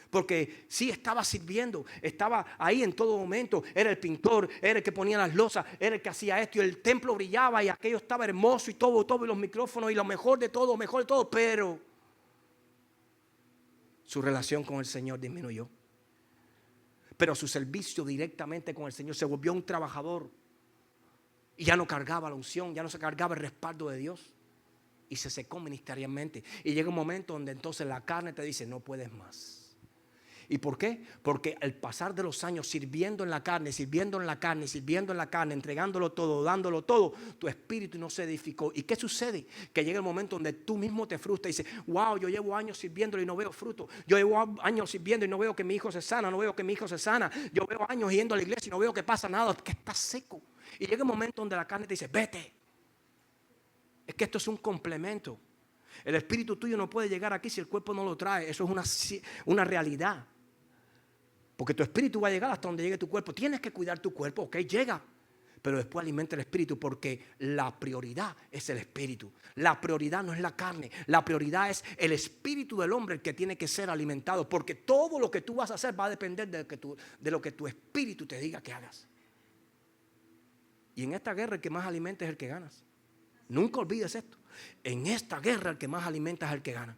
Porque sí estaba sirviendo, estaba ahí en todo momento, era el pintor, era el que ponía las losas, era el que hacía esto y el templo brillaba y aquello estaba hermoso y todo, y los micrófonos y lo mejor de todo, pero su relación con el Señor disminuyó. Pero su servicio directamente con el Señor se volvió un trabajador y ya no cargaba la unción, ya no se cargaba el respaldo de Dios y se secó ministerialmente. Y llega un momento donde entonces la carne te dice, no puedes más. ¿Y por qué? Porque al pasar de los años sirviendo en la carne, entregándolo todo, dándolo todo, tu espíritu no se edificó. ¿Y qué sucede? Que llega el momento donde tú mismo te frustras y dices, wow, yo llevo años sirviéndolo y no veo fruto. Yo llevo años sirviendo y no veo que mi hijo se sana, Yo veo años yendo a la iglesia y no veo que pasa nada, que está seco. Y llega el momento donde la carne te dice, vete. Es que esto es un complemento. El espíritu tuyo no puede llegar aquí si el cuerpo no lo trae. Eso es una realidad. Porque tu espíritu va a llegar hasta donde llegue tu cuerpo. Tienes que cuidar tu cuerpo, ok, llega. Pero después alimenta el espíritu porque la prioridad es el espíritu. La prioridad no es la carne. La prioridad es el espíritu del hombre el que tiene que ser alimentado. Porque todo lo que tú vas a hacer va a depender de lo que tu espíritu te diga que hagas. Y en esta guerra el que más alimenta es el que ganas. Nunca olvides esto. En esta guerra el que más alimenta es el que gana.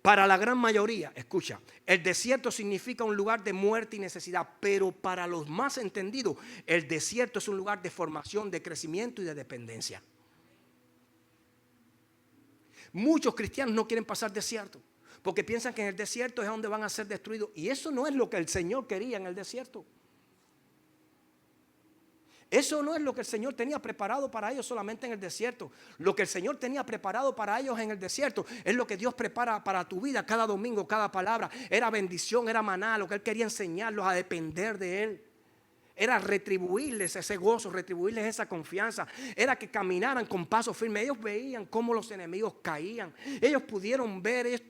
Para la gran mayoría, escucha, el desierto significa un lugar de muerte y necesidad, pero para los más entendidos, el desierto es un lugar de formación, de crecimiento y de dependencia. Muchos cristianos no quieren pasar desierto, porque piensan que en el desierto es donde van a ser destruidos, y eso no es lo que el Señor quería en el desierto. Eso no es lo que el Señor tenía preparado para ellos solamente en el desierto. Lo que el Señor tenía preparado para ellos en el desierto es lo que Dios prepara para tu vida cada domingo, cada palabra. Era bendición, era maná, lo que Él quería enseñarlos a depender de Él. Era retribuirles ese gozo, retribuirles esa confianza. Era que caminaran con paso firme. Ellos veían cómo los enemigos caían. Ellos pudieron ver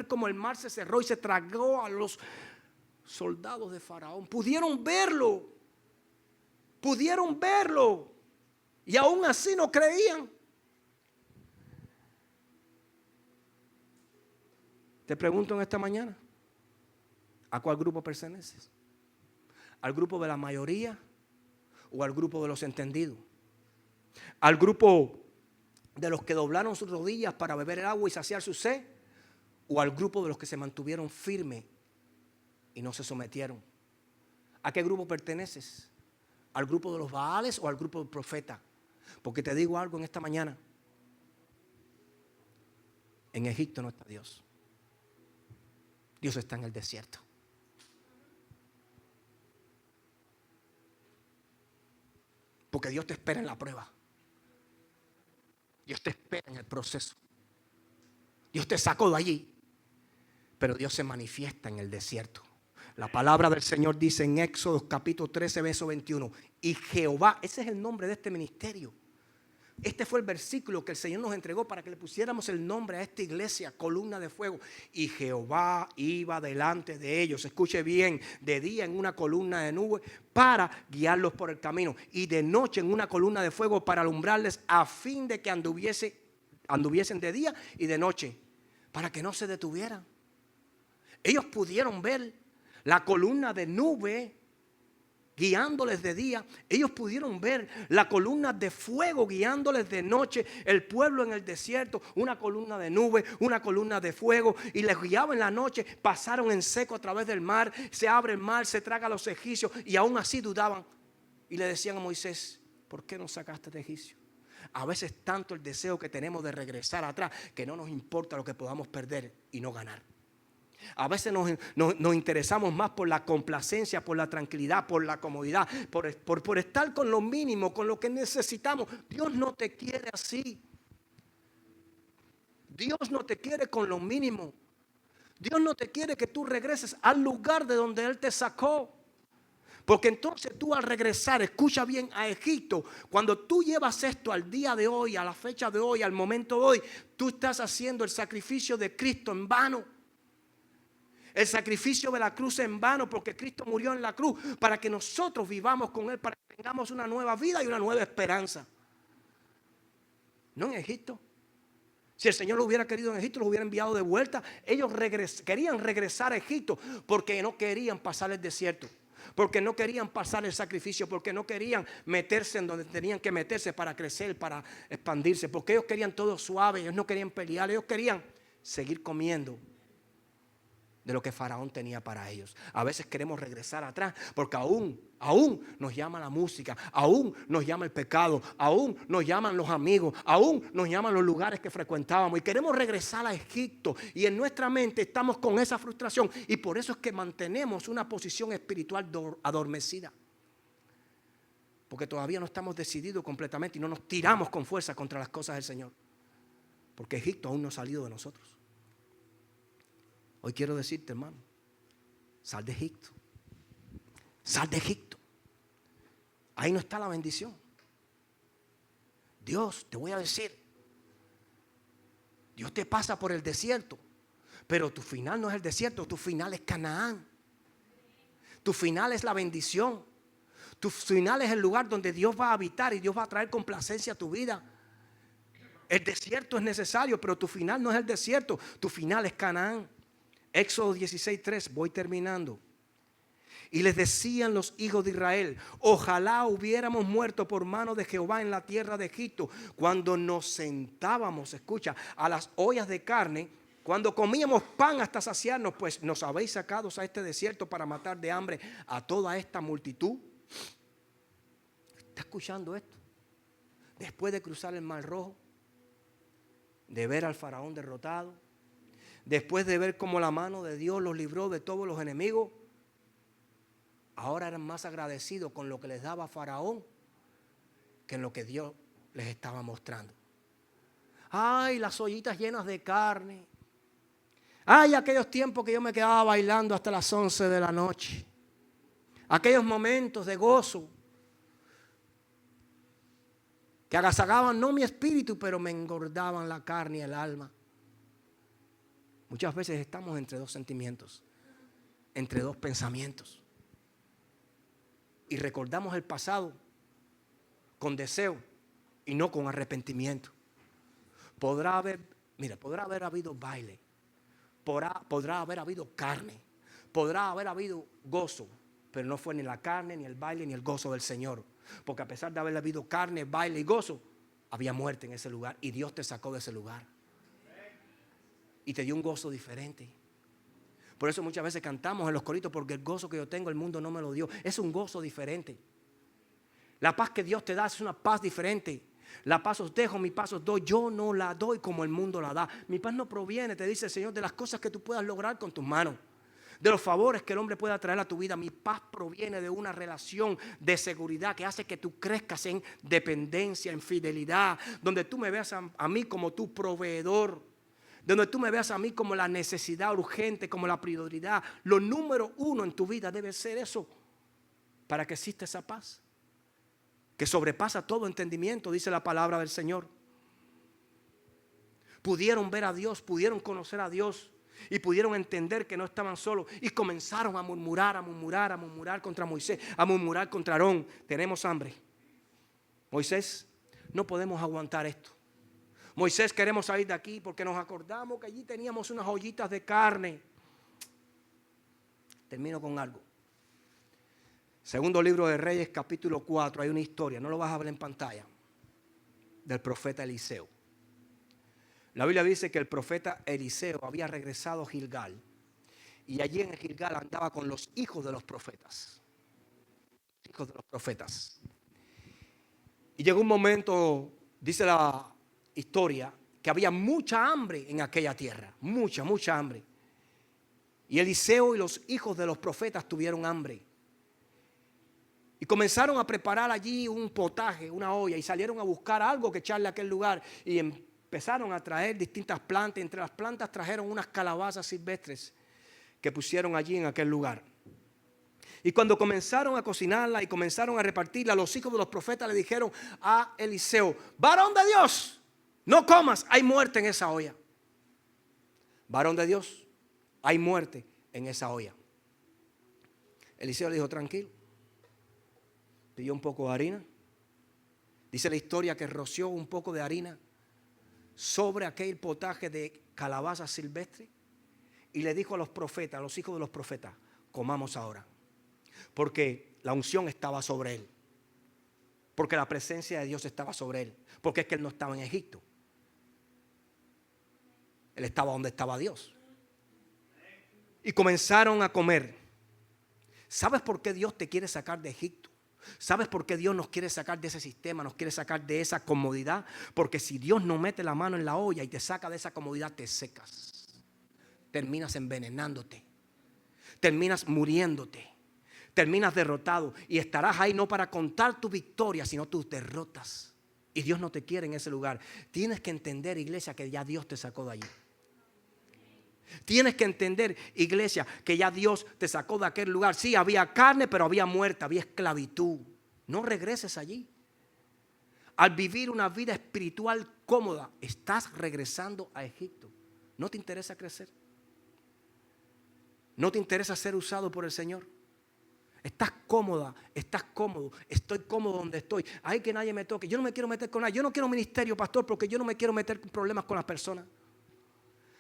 cómo el mar se cerró y se tragó a los soldados de Faraón. Pudieron verlo y aún así no creían. Te pregunto en esta mañana, ¿a cuál grupo perteneces? ¿Al grupo de la mayoría o al grupo de los entendidos? ¿Al grupo de los que doblaron sus rodillas para beber el agua y saciar su sed? ¿O al grupo de los que se mantuvieron firmes y no se sometieron? ¿A qué grupo perteneces? al grupo de los Baales o al grupo del profeta. Porque te digo algo en esta mañana. En Egipto no está Dios. Dios está en el desierto. Porque Dios te espera en la prueba. Dios te espera en el proceso. Dios te sacó de allí. Pero Dios se manifiesta en el desierto. La palabra del Señor dice en Éxodo capítulo 13, verso 21. Y Jehová, ese es el nombre de este ministerio. Este fue el versículo que el Señor nos entregó para que le pusiéramos el nombre a esta iglesia, columna de fuego. Y Jehová iba delante de ellos, escuche bien, de día en una columna de nube para guiarlos por el camino, y de noche en una columna de fuego para alumbrarles, a fin de que anduviesen de día y de noche, para que no se detuvieran. Ellos pudieron ver la columna de nube guiándoles de día. Ellos pudieron ver la columna de fuego guiándoles de noche. El pueblo en el desierto, una columna de nube, una columna de fuego, y les guiaba en la noche. Pasaron en seco a través del mar. Se abre el mar, se traga a los egipcios, y aún así dudaban. Y le decían a Moisés: ¿por qué nos sacaste de Egipcio? A veces tanto el deseo que tenemos de regresar atrás, que no nos importa lo que podamos perder y no ganar. A veces nos interesamos más por la complacencia, por la tranquilidad, por la comodidad, por estar con lo mínimo, con lo que necesitamos. Dios no te quiere así. Dios no te quiere con lo mínimo. Dios no te quiere que tú regreses al lugar de donde Él te sacó. Porque entonces tú, al regresar, escucha bien, a Egipto, cuando tú llevas esto al día de hoy, a la fecha de hoy, al momento de hoy, tú estás haciendo el sacrificio de Cristo en vano. El sacrificio de la cruz en vano, porque Cristo murió en la cruz para que nosotros vivamos con Él, para que tengamos una nueva vida y una nueva esperanza. No en Egipto. Si el Señor lo hubiera querido en Egipto, lo hubiera enviado de vuelta. Ellos querían regresar a Egipto porque no querían pasar el desierto, porque no querían pasar el sacrificio, porque no querían meterse en donde tenían que meterse para crecer, para expandirse, porque ellos querían todo suave, ellos no querían pelear, ellos querían seguir comiendo de lo que Faraón tenía para ellos. A veces queremos regresar atrás porque aún nos llama la música, aún nos llama el pecado, aún nos llaman los amigos, aún nos llaman los lugares que frecuentábamos, y queremos regresar a Egipto, y en nuestra mente estamos con esa frustración, y por eso es que mantenemos una posición espiritual adormecida, porque todavía no estamos decididos completamente y no nos tiramos con fuerza contra las cosas del Señor, porque Egipto aún no ha salido de nosotros. Hoy quiero decirte, hermano, sal de Egipto. Sal de Egipto. Ahí no está la bendición. Dios, te voy a decir, Dios te pasa por el desierto, pero tu final no es el desierto, tu final es Canaán. Tu final es la bendición. Tu final es el lugar donde Dios va a habitar y Dios va a traer complacencia a tu vida. El desierto es necesario, pero tu final no es el desierto, tu final es Canaán. Éxodo 16:3, voy terminando. Y les decían los hijos de Israel: ojalá hubiéramos muerto por mano de Jehová en la tierra de Egipto, cuando nos sentábamos, escucha, a las ollas de carne, cuando comíamos pan hasta saciarnos, pues nos habéis sacado a este desierto para matar de hambre a toda esta multitud. ¿Está escuchando esto? Después de cruzar el Mar Rojo, de ver al faraón derrotado, después de ver cómo la mano de Dios los libró de todos los enemigos, ahora eran más agradecidos con lo que les daba Faraón que en lo que Dios les estaba mostrando. Ay, las ollitas llenas de carne. Ay, aquellos tiempos que yo me quedaba bailando hasta las 11 de la noche. Aquellos momentos de gozo que agasagaban no mi espíritu, pero me engordaban la carne y el alma. Muchas veces estamos entre dos sentimientos, entre dos pensamientos, y recordamos el pasado con deseo y no con arrepentimiento. Podrá haber habido baile, podrá haber habido carne, podrá haber habido gozo, pero no fue ni la carne, ni el baile, ni el gozo del Señor, porque a pesar de haber habido carne, baile y gozo, había muerte en ese lugar, y Dios te sacó de ese lugar y te dio un gozo diferente. Por eso muchas veces cantamos en los coritos: porque el gozo que yo tengo el mundo no me lo dio. Es un gozo diferente. La paz que Dios te da es una paz diferente. La paz os dejo, mi paz os doy. Yo no la doy como el mundo la da. Mi paz no proviene, te dice el Señor, de las cosas que tú puedas lograr con tus manos, de los favores que el hombre pueda traer a tu vida. Mi paz proviene de una relación de seguridad que hace que tú crezcas en dependencia, en fidelidad, donde tú me veas a mí como tu proveedor, donde tú me veas a mí como la necesidad urgente, como la prioridad. Lo número uno en tu vida debe ser eso, para que exista esa paz que sobrepasa todo entendimiento, dice la palabra del Señor. Pudieron ver a Dios, pudieron conocer a Dios y pudieron entender que no estaban solos, y comenzaron a murmurar contra Moisés, a murmurar contra Aarón. Tenemos hambre. Moisés, no podemos aguantar esto. Moisés, queremos salir de aquí porque nos acordamos que allí teníamos unas ollitas de carne. Termino con algo. Segundo libro de Reyes, capítulo 4, hay una historia, no lo vas a ver en pantalla, del profeta Eliseo. La Biblia dice que el profeta Eliseo había regresado a Gilgal, y allí en Gilgal andaba con los hijos de los profetas. Hijos de los profetas. Y llegó un momento, dice la historia, que había mucha hambre en aquella tierra, mucha hambre. Y Eliseo y los hijos de los profetas tuvieron hambre. Y comenzaron a preparar allí un potaje, una olla, y salieron a buscar algo que echarle a aquel lugar. Y empezaron a traer distintas plantas. Entre las plantas trajeron unas calabazas silvestres que pusieron allí en aquel lugar. Y cuando comenzaron a cocinarla y comenzaron a repartirla, los hijos de los profetas le dijeron a Eliseo: varón de Dios, no comas, hay muerte en esa olla. Varón de Dios, hay muerte en esa olla. Eliseo le dijo: tranquilo. Pidió un poco de harina. Dice la historia que roció un poco de harina sobre aquel potaje de calabaza silvestre y le dijo a los profetas, a los hijos de los profetas: comamos ahora, porque la unción estaba sobre él, porque la presencia de Dios estaba sobre él, porque es que él no estaba en Egipto, él estaba donde estaba Dios. Y comenzaron a comer. ¿Sabes por qué Dios te quiere sacar de Egipto? ¿Sabes por qué Dios nos quiere sacar de ese sistema, nos quiere sacar de esa comodidad? Porque si Dios no mete la mano en la olla y te saca de esa comodidad, te secas. Terminas envenenándote. Terminas muriéndote. Terminas derrotado. Y estarás ahí no para contar tu victoria, sino tus derrotas. Y Dios no te quiere en ese lugar. Tienes que entender, iglesia, que ya Dios te sacó de allí. Tienes que entender, iglesia, que ya Dios te sacó de aquel lugar. Sí, había carne, pero había muerte, había esclavitud. No regreses allí. Al vivir una vida espiritual cómoda, estás regresando a Egipto. ¿No te interesa crecer? ¿No te interesa ser usado por el Señor? Estás cómoda, estás cómodo, estoy cómodo donde estoy. Ay, que nadie me toque. Yo no me quiero meter con nadie. Yo no quiero ministerio, pastor, porque yo no me quiero meter en problemas con las personas.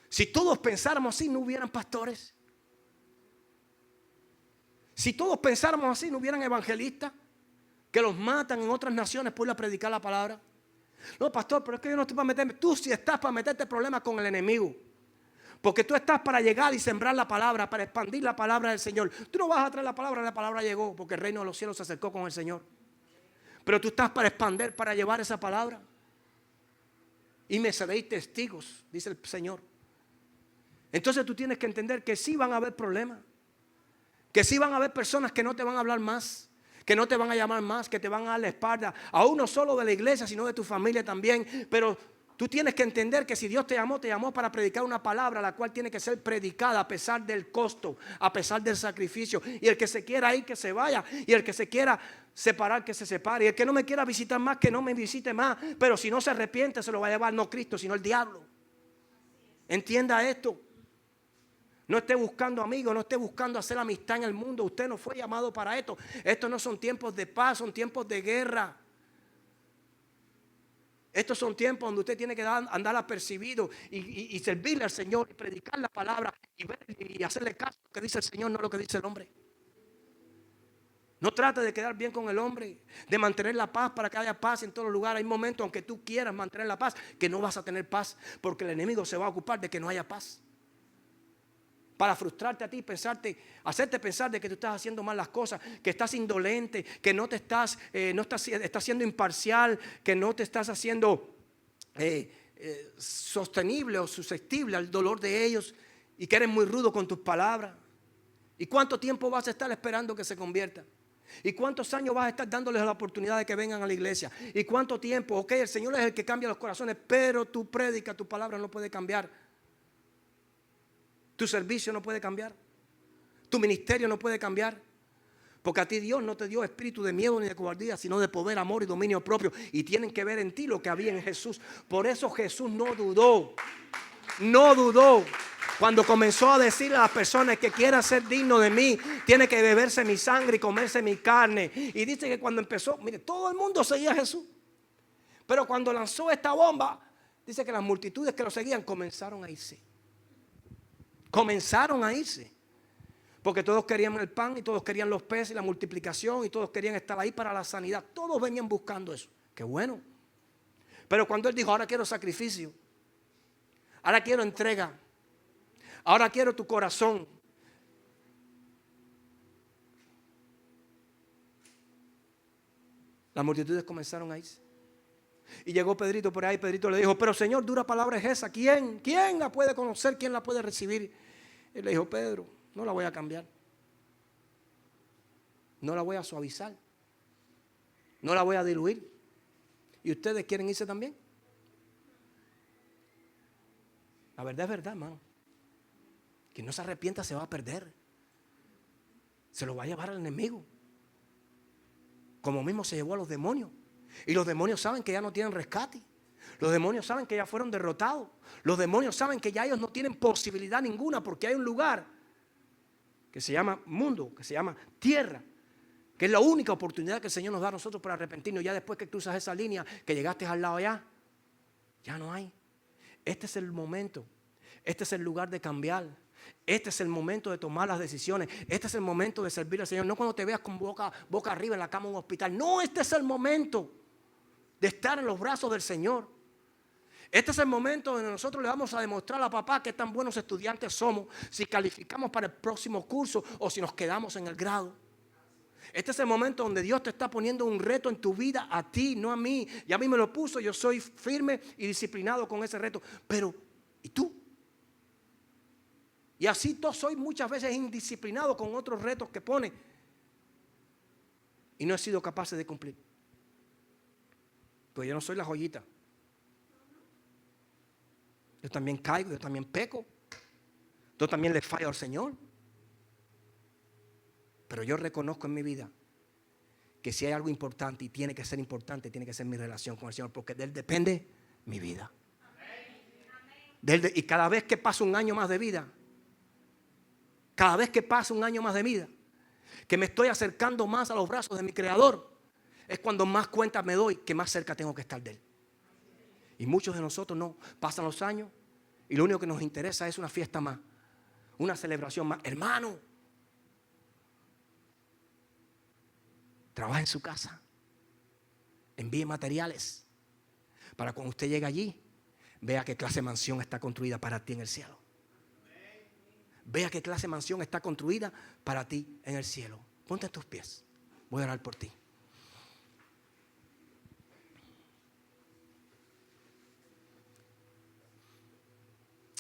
Si todos pensáramos así, no hubieran pastores. Si todos pensáramos así, no hubieran evangelistas que los matan en otras naciones por ir a predicar la palabra. No, pastor, pero es que yo no estoy para meterme. Tú sí estás para meterte problemas con el enemigo. Porque tú estás para llegar y sembrar la palabra, para expandir la palabra del Señor. Tú no vas a traer la palabra llegó, porque el reino de los cielos se acercó con el Señor. Pero tú estás para expandir, para llevar esa palabra. Y me seréis testigos, dice el Señor. Entonces tú tienes que entender que sí van a haber problemas, que sí van a haber personas que no te van a hablar más, que no te van a llamar más, que te van a dar la espalda, aún no solo de la iglesia, sino de tu familia también. Pero tú tienes que entender que si Dios te llamó para predicar una palabra, la cual tiene que ser predicada a pesar del costo, a pesar del sacrificio. Y el que se quiera ir, que se vaya. Y el que se quiera separar, que se separe. Y el que no me quiera visitar más, que no me visite más. Pero si no se arrepiente, se lo va a llevar no Cristo, sino el diablo. Entienda esto. No esté buscando amigos, no esté buscando hacer amistad en el mundo. Usted no fue llamado para esto. Estos no son tiempos de paz, son tiempos de guerra. Estos son tiempos donde usted tiene que andar apercibido y servirle al Señor y predicar la palabra y hacerle caso a lo que dice el Señor, no lo que dice el hombre. No trate de quedar bien con el hombre, de mantener la paz para que haya paz en todos los lugares. Hay momentos, aunque tú quieras mantener la paz, que no vas a tener paz porque el enemigo se va a ocupar de que no haya paz. para frustrarte a ti, hacerte pensar de que tú estás haciendo mal las cosas, que estás indolente, que no estás siendo imparcial, que no te estás haciendo sostenible o susceptible al dolor de ellos y que eres muy rudo con tus palabras. ¿Y cuánto tiempo vas a estar esperando que se conviertan? ¿Y cuántos años vas a estar dándoles la oportunidad de que vengan a la iglesia? ¿Y cuánto tiempo? Ok, el Señor es el que cambia los corazones, pero tu prédica, tu palabra no puede cambiar. Tu servicio no puede cambiar. Tu ministerio no puede cambiar. Porque a ti Dios no te dio espíritu de miedo ni de cobardía, sino de poder, amor y dominio propio. Y tienen que ver en ti lo que había en Jesús. Por eso Jesús no dudó. No dudó. Cuando comenzó a decirle a las personas que quiera ser digno de mí, tiene que beberse mi sangre y comerse mi carne. Y dice que cuando empezó, mire, todo el mundo seguía a Jesús. Pero cuando lanzó esta bomba, dice que las multitudes que lo seguían comenzaron a irse. Comenzaron a irse. Porque todos querían el pan y todos querían los peces y la multiplicación y todos querían estar ahí para la sanidad. Todos venían buscando eso. Qué bueno. Pero cuando él dijo, ahora quiero sacrificio, ahora quiero entrega, ahora quiero tu corazón, las multitudes comenzaron a irse. Y llegó Pedrito por ahí. Pedrito le dijo, pero Señor, dura palabra es esa. ¿Quién la puede conocer? ¿Quién la puede recibir? Él le dijo, Pedro, no la voy a cambiar. No la voy a suavizar. No la voy a diluir. ¿Y ustedes quieren irse también? La verdad es verdad, hermano. Quien no se arrepienta se va a perder. Se lo va a llevar al enemigo. Como mismo se llevó a los demonios. Y los demonios saben que ya no tienen rescate. Los demonios saben que ya fueron derrotados. Los demonios saben que ya ellos no tienen posibilidad ninguna, porque hay un lugar que se llama mundo, que se llama tierra, que es la única oportunidad que el Señor nos da a nosotros para arrepentirnos. Ya después que cruzas esa línea, que llegaste al lado allá, ya no hay. Este es el momento. Este es el lugar de cambiar. Este es el momento de tomar las decisiones. Este es el momento de servir al Señor. No cuando te veas con boca arriba en la cama de un hospital. No, este es el momento de estar en los brazos del Señor. Este es el momento donde nosotros le vamos a demostrar a papá qué tan buenos estudiantes somos, si calificamos para el próximo curso o si nos quedamos en el grado. Este es el momento donde Dios te está poniendo un reto en tu vida, a ti, no a mí. Y a mí me lo puso, yo soy firme y disciplinado con ese reto. Pero, ¿y tú? Y así soy muchas veces indisciplinado con otros retos que pone. Y no he sido capaz de cumplir. Pues yo no soy la joyita. Yo también caigo, yo también peco. Yo también le fallo al Señor. Pero yo reconozco en mi vida que si hay algo importante y tiene que ser importante, tiene que ser mi relación con el Señor, porque de Él depende mi vida. Y cada vez que pasa un año más de vida, cada vez que pasa un año más de vida, que me estoy acercando más a los brazos de mi Creador, es cuando más cuenta me doy que más cerca tengo que estar de Él. Y muchos de nosotros no, pasan los años y lo único que nos interesa es una fiesta más, una celebración más. Hermano, trabaja en su casa, envíe materiales para cuando usted llegue allí, vea qué clase de mansión está construida para ti en el cielo. Vea qué clase de mansión está construida para ti en el cielo. Ponte en tus pies, voy a orar por ti.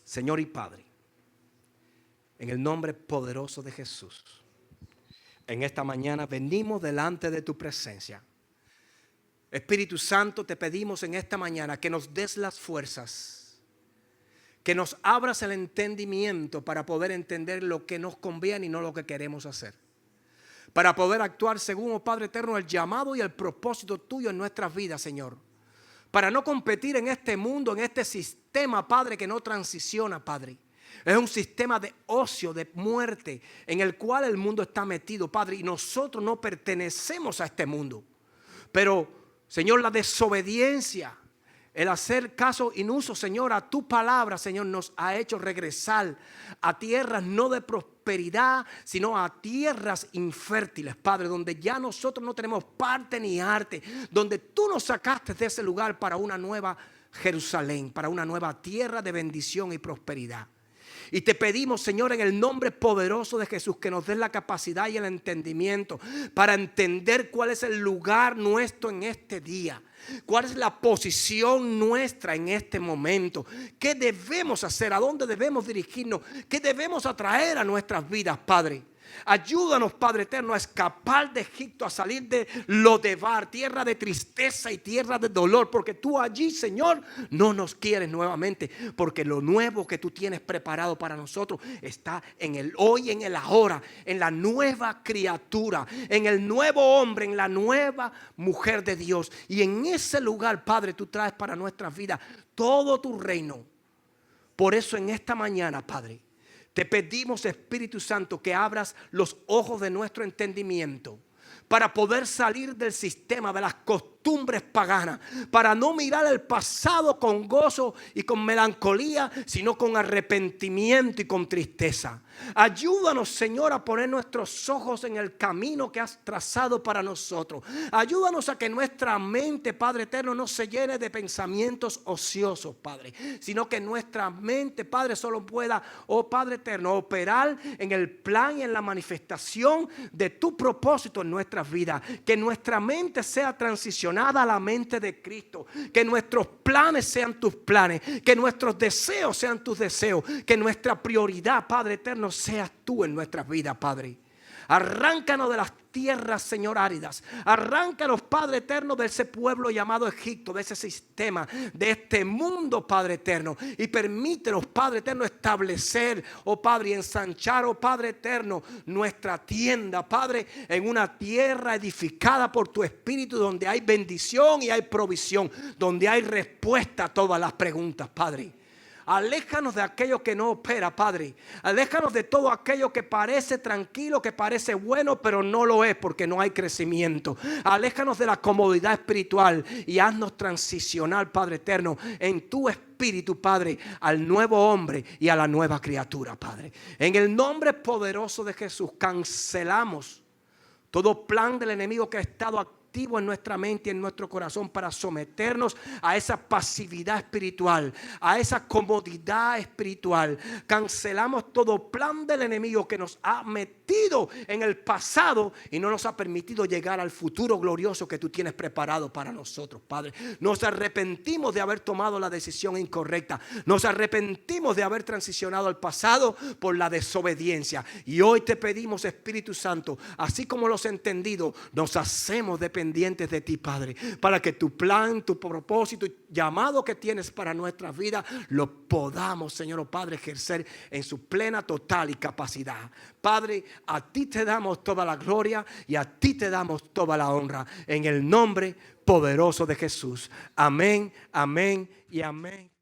Señor y Padre, en el nombre poderoso de Jesús, en esta mañana venimos delante de tu presencia. Espíritu Santo, te pedimos en esta mañana que nos des las fuerzas, que nos abras el entendimiento para poder entender lo que nos conviene y no lo que queremos hacer. Para poder actuar según, oh Padre eterno, el llamado y el propósito tuyo en nuestras vidas, Señor. Para no competir en este mundo, en este sistema, Padre, que no transiciona, Padre. Es un sistema de ocio, de muerte, en el cual el mundo está metido, Padre. Y nosotros no pertenecemos a este mundo. Pero, Señor, la desobediencia, el hacer caso inuso, Señor, a tu palabra, Señor, nos ha hecho regresar a tierras no de prosperidad, sino a tierras infértiles, Padre, donde ya nosotros no tenemos parte ni arte, donde tú nos sacaste de ese lugar para una nueva Jerusalén, para una nueva tierra de bendición y prosperidad. Y te pedimos, Señor, en el nombre poderoso de Jesús, que nos des la capacidad y el entendimiento para entender cuál es el lugar nuestro en este día. ¿Cuál es la posición nuestra en este momento? ¿Qué debemos hacer? ¿A dónde debemos dirigirnos? ¿Qué debemos atraer a nuestras vidas, Padre? Ayúdanos, Padre eterno, a escapar de Egipto, a salir de Lodebar, tierra de tristeza y tierra de dolor, porque tú allí, Señor, no nos quieres nuevamente, porque lo nuevo que tú tienes preparado para nosotros está en el hoy, en el ahora, en la nueva criatura, en el nuevo hombre, en la nueva mujer de Dios. Y en ese lugar, Padre, tú traes para nuestras vidas todo tu reino. Por eso en esta mañana, Padre, te pedimos, Espíritu Santo, que abras los ojos de nuestro entendimiento para poder salir del sistema de las costumbres paganas, para no mirar el pasado con gozo y con melancolía, sino con arrepentimiento y con tristeza. Ayúdanos, Señor, a poner nuestros ojos en el camino que has trazado para nosotros. Ayúdanos a que nuestra mente, Padre eterno, no se llene de pensamientos ociosos, Padre, sino que nuestra mente, Padre, solo pueda, oh Padre eterno, operar en el plan y en la manifestación de tu propósito en nuestras vidas. Que nuestra mente sea transicionada a la mente de Cristo. Que nuestros planes sean tus planes. Que nuestros deseos sean tus deseos. Que nuestra prioridad, Padre eterno, seas tú en nuestras vidas, Padre. Arráncanos de las tierras, Señor, áridas. Arráncanos, Padre eterno, de ese pueblo llamado Egipto, de ese sistema, de este mundo, Padre eterno. Y permítenos, Padre eterno, establecer, oh Padre, y ensanchar, oh Padre eterno, nuestra tienda, Padre, en una tierra edificada por tu Espíritu, donde hay bendición y hay provisión, donde hay respuesta a todas las preguntas, Padre. Aléjanos de aquello que no opera, Padre. Aléjanos de todo aquello que parece tranquilo, que parece bueno, pero no lo es porque no hay crecimiento. Aléjanos de la comodidad espiritual y haznos transicionar, Padre eterno, en tu espíritu, Padre, al nuevo hombre y a la nueva criatura, Padre. En el nombre poderoso de Jesús, cancelamos todo plan del enemigo que ha estado activo en nuestra mente y en nuestro corazón para someternos a esa pasividad espiritual, a esa comodidad espiritual. Cancelamos todo plan del enemigo que nos ha metido en el pasado y no nos ha permitido llegar al futuro glorioso que tú tienes preparado para nosotros, Padre. Nos arrepentimos de haber tomado la decisión incorrecta. Nos arrepentimos de haber transicionado al pasado por la desobediencia. Y hoy te pedimos, Espíritu Santo, así como los entendidos, nos hacemos dependientes de ti, Padre, para que tu plan, tu propósito y llamado que tienes para nuestras vidas lo podamos, Señor, oh Padre, ejercer en su plena, total y capacidad. Padre, a ti te damos toda la gloria y a ti te damos toda la honra en el nombre poderoso de Jesús. Amén, amén y amén.